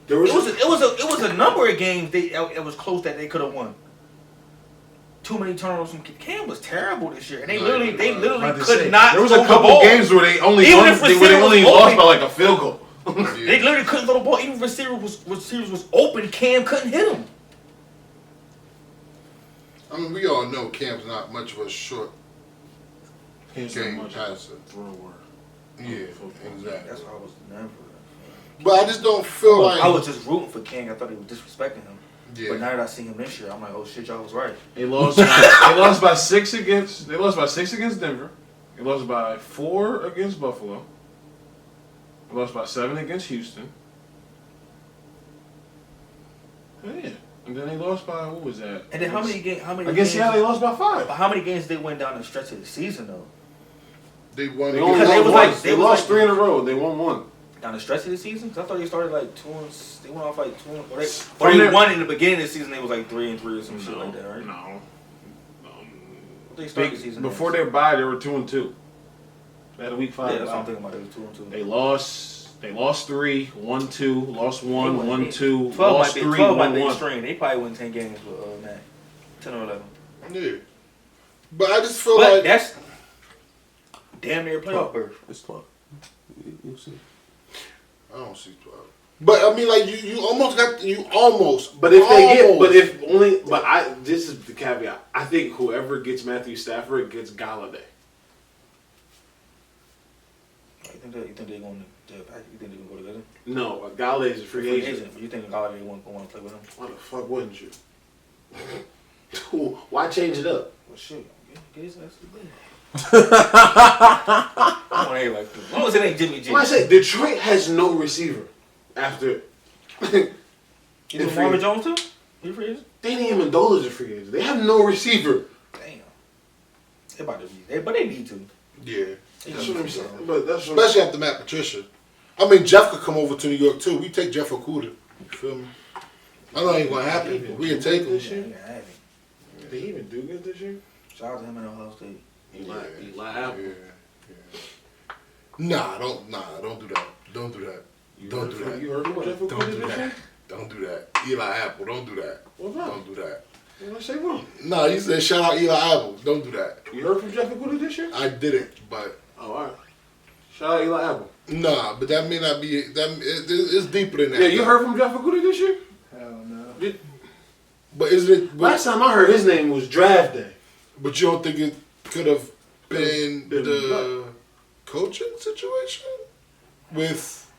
There It was a number of games it was close that they could have won. Too many turnovers from Cam was terrible this year, and they No, literally he was. About to could say, not. There was throw a the couple ball. games where they only Even won, if where they receiver only was lost open. by like a field goal. They literally couldn't throw the ball. Even receivers was open. Cam couldn't hit him. I mean, we all know Cam's not much of a short Can't game passer. thrower. Yeah, exactly. That's why I was never. But I just don't feel like. I was just rooting for King. I thought he was disrespecting him. Yeah. But now that I see him this year, I'm like, oh shit, y'all was right. They lost. They lost by 6 against. They lost by 6 against Denver. They lost by 4 against Buffalo. They lost by 7 against Houston. Yeah, and then they lost by what was that? And then how many games? Against Seattle, they lost by 5. How many games did they win down the stretch of the season though? They won. They only Because they won was one. like- They they was lost like- 3 in a row. They won 1. Down the stretch of the season? 'Cause I thought they started like 2 and they went off like 2 and or From they their- won in the beginning of the season. They was like 3-3 or some shit like that, right? No. They started the season Before as. their bye, they were 2-2. They had a week 5. Yeah, that's what I'm bye. thinking about. They was 2-2. They lost 3, won 2, lost 1, They won won 8. 2, 12 lost might be 3, 12 might won be 1. extreme. They probably win 10 games with Matt. 10 or 11. Yeah. But I just feel But like. that's damn near playoff berth. It's 12. You'll see. I don't see 12. But I mean, like you almost got But if they get, this is the caveat. I think whoever gets Matthew Stafford gets Galladay. You think they're going to? You think they're going to go together? No, Galladay is a free agent. But you think Galladay won't want to play with him? Why the fuck wouldn't you? Why change it up? Well, shit, get his ass to bed. I want to like this. As long as it ain't Jimmy G. Well, I say Detroit has no receiver after. You think Marvin Jones too? He free agent? Danny Amendola's a free agent. They have no receiver. Damn. They about to be. But they need to. Yeah. That's what I'm saying. But that's what Especially after Matt Patricia. I mean, Jeff could come over to New York too. We take Jeff Okuda. You feel me? I know it ain't gonna happen, but we'll take him. Did he even do good this year? Shout out to him in Ohio State. Eli Apple. Yeah. Nah, don't do that. Don't do that. Don't do that. You heard from Jeff Okuda this year? Don't do that. Eli Apple, don't do that. What's up? Don't do that. What did I say wrong? Nah, you said shout out Eli Apple. Don't do that. You heard from Jeff Okuda this year? I didn't, but Oh, all right. Shout out Eli Apple. nah, but that may not be. It's deeper than that. Yeah, you heard from Jeff Okuda this year? Hell no. But isn't it? Last time I heard his name was draft day. But you don't think it could have been Been the coaching situation with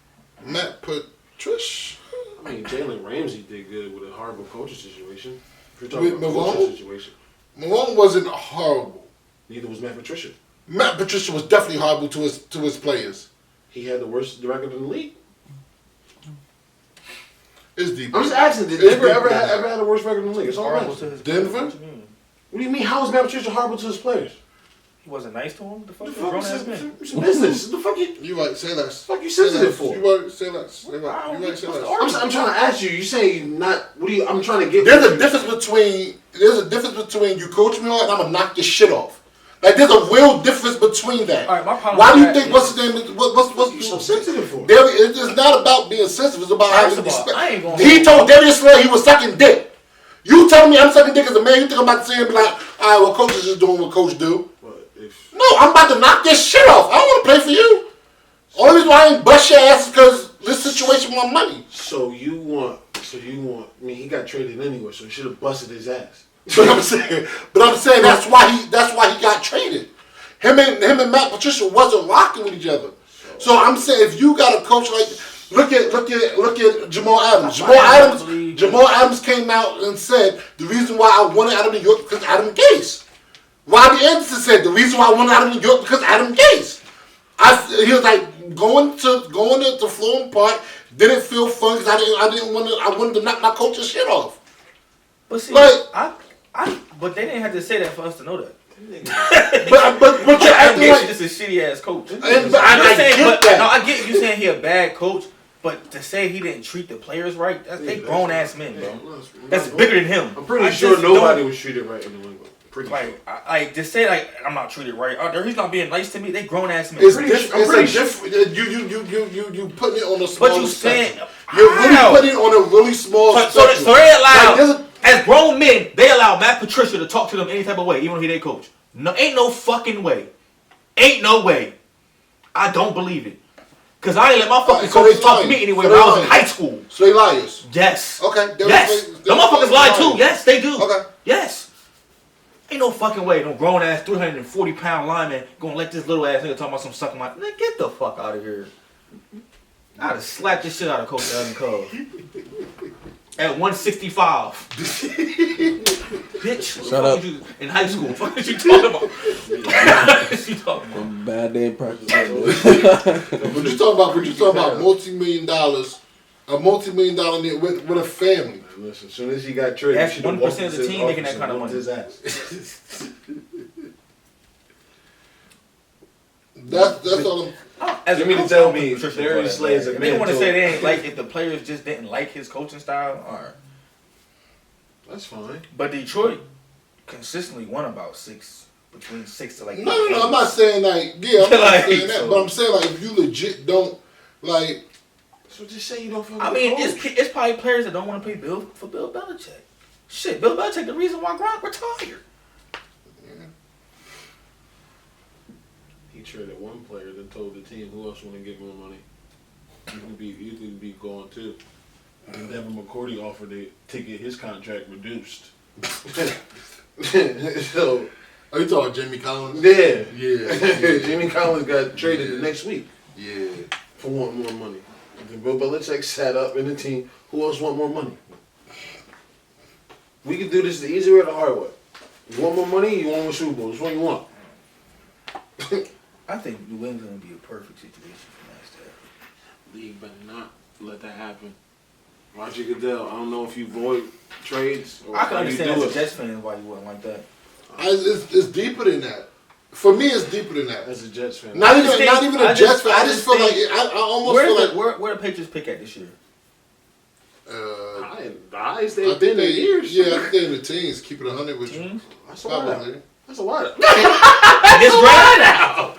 Matt Patricia? I mean, Jalen Ramsey did good with a horrible coaching situation. If you're With talking about Malone? coaching situation. Malone wasn't horrible. Neither was Matt Patricia. Matt Patricia was definitely horrible to his players. He had the worst record in the league. It's deep. I'm just asking, did It's Denver deep ever than that. had a worse record in the league? It's all Horrible right. to his Denver? players. What you mean? What do you mean? How is Matt Patricia horrible to his players? He wasn't nice to him? The fuck? The He's a fuck grown is ass this? man. It's business. The fuck you? You right, say less. Fuck you sensitive Say for? less. You right, say less. Say less. You right, say less. I'm trying to ask you. You say not. What do you? I'm trying to get. There's a difference between you coach me hard and I'm gonna knock this shit off. Like there's a real difference between that. All right, my problem Why do with you that think what's his name? What's you so sensitive for? It's not about being sensitive. It's about First having of all, respect. I ain't gonna He hold told Darius Slay he was sucking dick. You telling me I'm sucking dick as a man? You think I'm about to say and be like, all right, well, coach is just doing what coach do? But if No, I'm about to knock this shit off. I don't want to play for you. Only reason why I ain't bust your ass is because this situation want money. so you want. I mean, he got traded anyway, so he should have busted his ass. But I'm saying that's why he got traded. Him and Matt Patricia wasn't rocking with each other. So I'm saying if you got a coach like look at Jamal Adams. Jamal Adams came out and said the reason why I wanted out of New York because Adam Gase. Robbie Anderson said the reason why I wanted out of New York because Adam Gase. He was like going to Florham Park didn't feel fun because I wanted to knock my coach's shit off. But see, Like- but they didn't have to say that for us to know that. But you're Adam acting Gase like is just a shitty ass coach. I get that. No, I get you saying he a bad coach, but to say he didn't treat the players right, they grown ass men, bro. That's bigger than him. I'm pretty I sure just nobody don't- was treated right in New England. Pretty sure. Like to say like I'm not treated right. He's not being nice to me. They grown ass men. It's pretty different. sure- You putting it on a small. But you saying you're really how? putting it on a really small. So spectrum. they allow Like, there's a- as grown men, they allow Matt Patricia to talk to them any type of way, even if he their coach. No, ain't no fucking way. Ain't no way. I don't believe it. Cause I ain't let my fucking So coaches they talk to lying. me anyway So when they I was in lying. high school. So they liars. Yes. Okay. Yes. The motherfuckers lie too. Yes, they do. Okay. Yes. Ain't no fucking way no grown ass 340-pound lineman gonna let this little ass nigga talk about some sucking my. Man, get the fuck out of here. I'd have slapped the shit out of Coach Evan Cove. At 165. Bitch. Shut up. You in high school. What is you talking about? What is you talking about? Bad day in practice. But you talking about $multi-million, a multi-million net with a family. Listen, as soon as he got traded, That's he should've 1% walked of the into team his making that office kind of and money. whooped his ass. That's all. As You a mean to coach, tell I don't me think Patricia Darius was Slay is a If they want to mentor? say they ain't like if the players just didn't like his coaching style, alright. That's fine. But Detroit consistently won about between 6 to like. No. 8 I'm not saying like I'm not Like, saying that, so- but I'm saying like if you legit don't like. So just say you don't fucking I mean, coach. it's probably players that don't want to pay Bill Belichick. Shit, Bill Belichick the reason why Gronk retired. He traded one player, then told the team who else want to get more money. You could be going too. And Devin McCourty offered to get his contract reduced. So, Are you talking Jamie Collins? yeah. Yeah. Jimmy Collins got traded the next week Yeah. for wanting more money. Then Bill Belichick sat up in the team. Who else want more money? We can do this the easy way or the hard way. You want more money? You want more Super Bowls? Which one you want? I think New England would be a perfect situation for Max to have. League better not let that happen. Roger Goodell, I don't know if you void trades or I can how you understand do as a it. Jets fan why you wouldn't like that. It's deeper than that. For me, it's deeper than that. As a Jets fan. Not even I a just Jets fan. I just feel think- like I almost feel like Where the Patriots pick at this year? The highest I they've think been in years. Yeah, I think they're in the teens. Keep it 100 with you. Teams? That's a lot. Probably. That's a lot. This draft now.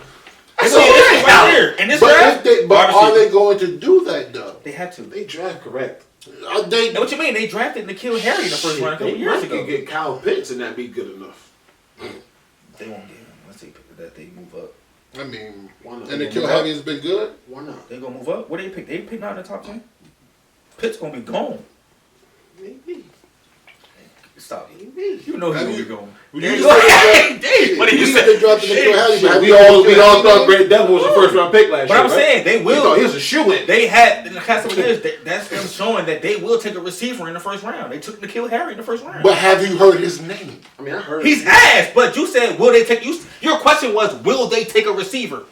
That's See, a this is lot. right here. In this But draft, are they going to do that though? they had to. They draft correct. They And what you mean? They drafted N'Keal Harry in the first round a couple They years might ago. could get Kyle Pitts and that be good enough. They won't get him unless they pick that. They move up. I mean, Why not? and the Kill Heavy has been good. Why not? They gonna move up. What they pick? They pick not in the top 10. Pitt's gonna be gone. Maybe. Stop. Maybe. You know he's Have gonna you- be gone. You There you just go. said Dave, what did you you say? said they drafted the Kill Heavy, but have We you all Kill Heavy thought been? Great Devil was a first round pick last But year. I'm saying they We will. thought he was a shoe-in. They had in the past couple years. That's them showing that they will take a receiver in the first round. They took N'Keal Harry in the first round. But have you heard his name? I mean, I heard He's ass. But you said, will they take? Your question was, will they take a receiver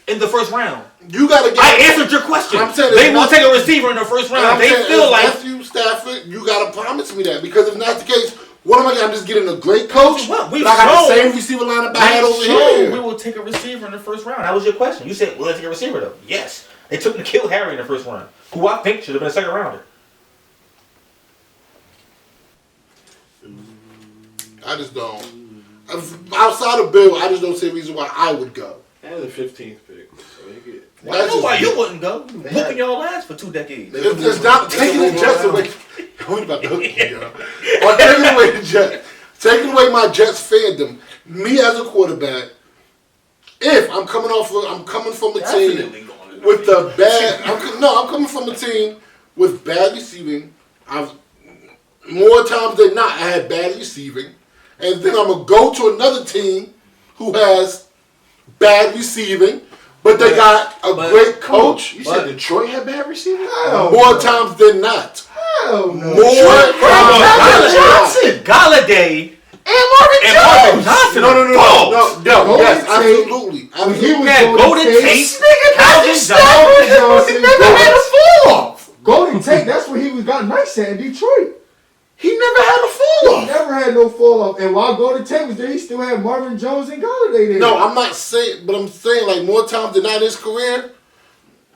in the first round? You gotta get. I answered your question. I'm saying They it's will not- take a receiver in the first And round. I'm They saying, feel if like. Matthew Stafford. You gotta promise me that, because if not the case, what am I? I'm just getting a great coach. What? We've But I got the shown- same receiver lineup I had over shown here. we will take a receiver in the first round. That was your question. You said, will they take a receiver though? Yes. They took N'Keal Harry in the first round, who I think should have been a second rounder. I just don't. Outside of Bill, I just don't see a reason why I would go. They had the 15th pick. So they get. I That's know just why me. you wouldn't go. You whooping your ass for 2 decades. It's not taking the Jets away. What about the hook me, yo? Or taking away the Jets. Taking away my Jets fandom. Me as a quarterback, if I'm coming from a team Definitely going to with the bad. I'm coming from a team with bad receiving. I've more times than not I had bad receiving, and then I'm gonna go to another team who has bad receiving, but they got a great coach. You said Detroit had bad receivers? More times than not. Hell no. More times than not. Galladay And Marvin Johnson. No, yes, Golden Tate. absolutely. When he was Yeah, Golden Tate. Calvin Johnson never had a fall off. Golden Tate, that's what he got nice at in Detroit. He never had a fall He off. never had no fall off. And while Golden Tate was there, he still had Marvin Jones and Galladay there. No, I'm not saying, but I'm saying like more times than not in his career.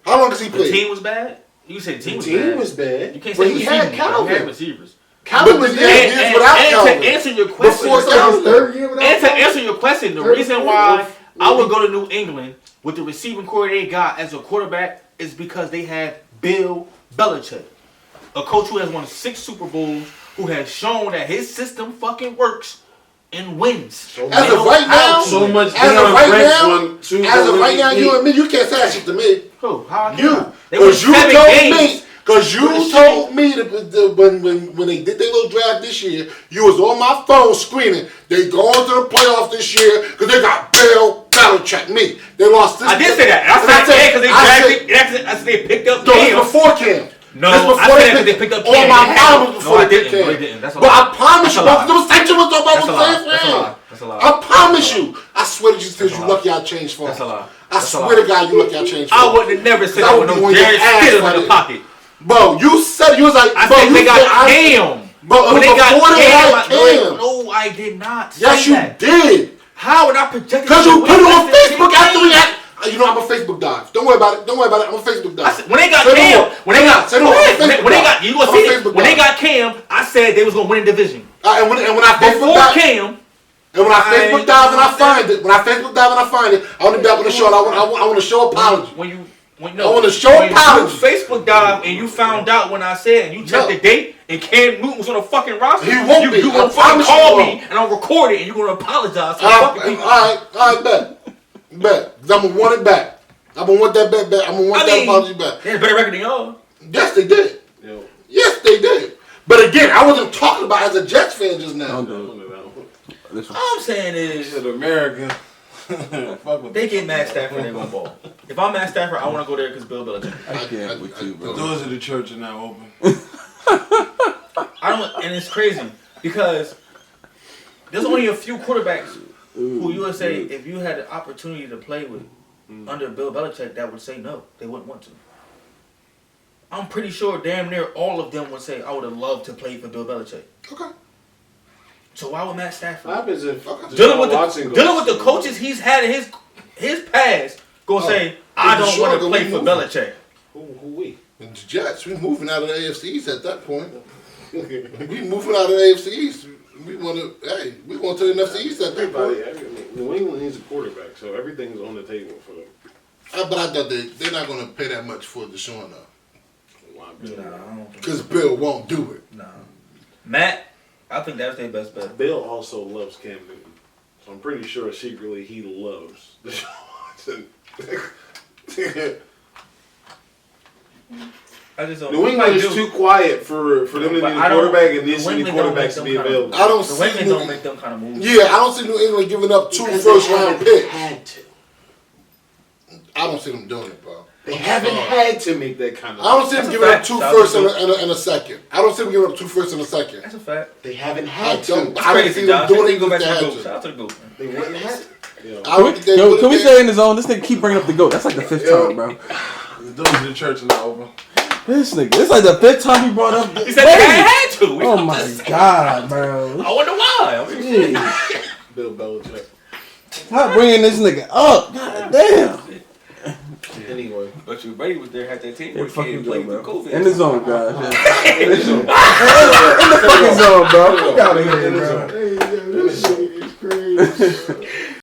How long has he The played? team was bad. You said the team was Team bad. was bad. You can't But say he had He Calvin. had receivers. Calvin But was the there. years without and Calvin. to answer your question, Before It's like his Calvin. third year without and to Calvin. answer your question, the Third reason year. why I would go to New England with the receiving core they got as a quarterback is because they had Bill Belichick, a coach who has won 6 Super Bowls, who has shown that his system fucking works and wins. As of right now, So much as of Deion right Prince now, won 2 as of right now, MVP. you and me, you can't say that shit to me. Who? How I You, cannot? They won because you 7 told games. me, because you told me that when they did their little draft this year, you was on my phone screaming they going to the playoffs this year because they got Bill Belichick. Me, they lost this. I did say that. And I said because they I drafted. I said they picked up No, Cam. it's before Cam. No, It's before I said that 'cause they picked up Cam. All my They had mind to. was No, before I they didn't. picked No, Cam. they didn't. That's a But lie. I promise That's you, a bro, lie. there was section was talking about That's a the lie. same That's a thing. lie. That's a lie. I promise That's a you. I swear to you, That's a you lie. lucky I changed phones. That's a lie. I That's a swear lie. to God, you lucky I changed I phones. wouldn't have never said That that would with be no when your Jared ass Stidham in right the there. pocket. Bro, you said you was like, I bro, said you they got said Cam. But When they got before they Cam, had Cam. no, I did not say Yes, you that. did. How would I project? Because you put it on Facebook after we had. You know, I'm a Facebook dive. Don't worry about it. Don't worry about it. I'm a Facebook I dive. said, when they got Say no Cam, more. when they got Say no more. go ahead. I'm a Facebook when they guy. got you gonna I'm see a this. Facebook When they guy. got Cam, I said they was gonna win a division. And when I Facebook Before dive, Cam, and when I Facebook dive and I find it, when I Facebook dive and I find it, I want to be able to show it. I want to show apology. I want to show apology. You Facebook dive and you found out when I said and you checked the date and Cam Newton was on the fucking roster. He won't be. You I gonna fucking promise you call he me and I'll record it and you gonna apologize to the All fucking people. right, bet. 'Cause I'm gonna want it back. I'm gonna want that bet back. I'm gonna want that apology back. They had a better record than y'all. Yes, they did. Yo. Yes, they did. But again, I wasn't talking about as a Jets fan just now. All I'm saying is, America. they get Matt Stafford, they win ball. If I'm Matt Stafford, I want to go there because Bill Belichick. I can't with you, The bro. doors of the church are now open. And it's crazy because there's only a few quarterbacks who you would say if you had the opportunity to play with under Bill Belichick that would say no, they wouldn't want to. I'm pretty sure damn near all of them would say I would have loved to play for Bill Belichick. Okay. So why would Matt Stafford What happens if dealing with the coaches he's had in his past go say I don't want to play for Belichick? Who we? The Jets, we moving out of the AFC East at that point. We moving out of the AFC East. We want to, we going to the NFC East at that point. New England needs a quarterback, so everything's on the table for them. But I thought they're not going to pay that much for Deshaun though. Nah, I don't think Because Bill won't do it. Nah. Matt, I think that's their best bet. Bill also loves Cam Newton, so I'm pretty sure secretly he loves Deshaun Watson. I just don't. New England is too quiet for them to need a quarterback, and these need quarterbacks to be available. I don't The see Wingmen don't make them kind of moves. Yeah, I don't see New England giving up 2 first-round picks. Had to. I don't see them doing it, bro. They haven't had to make that kind of. I don't see them That's a giving up fact. 2 Shout firsts out to and a second. I don't see them giving up 2 firsts and a second. That's a fact. They haven't I had to. don't It's see crazy, them Josh. doing They it go back if to they the had GOAT. to. Shout out to the GOAT. They wouldn't have to. I Can don't we, think they can, would can we if stay in the zone? This nigga keep bringing up the GOAT. That's like the 5th time, bro. The doors of the church are now open. This nigga, it's like the 5th time he brought up. He said they had to. Oh my god, bro. I wonder why. I mean, Jeez. Bill Belichick. Stop bringing this nigga up. God damn. Anyway, but you Brady was there, had that team. Here fucking played go, through bro. COVID. In the zone, guys. Yeah. In the fucking zone, bro. Fuck out of here, bro. Hey, yo, this shit is crazy.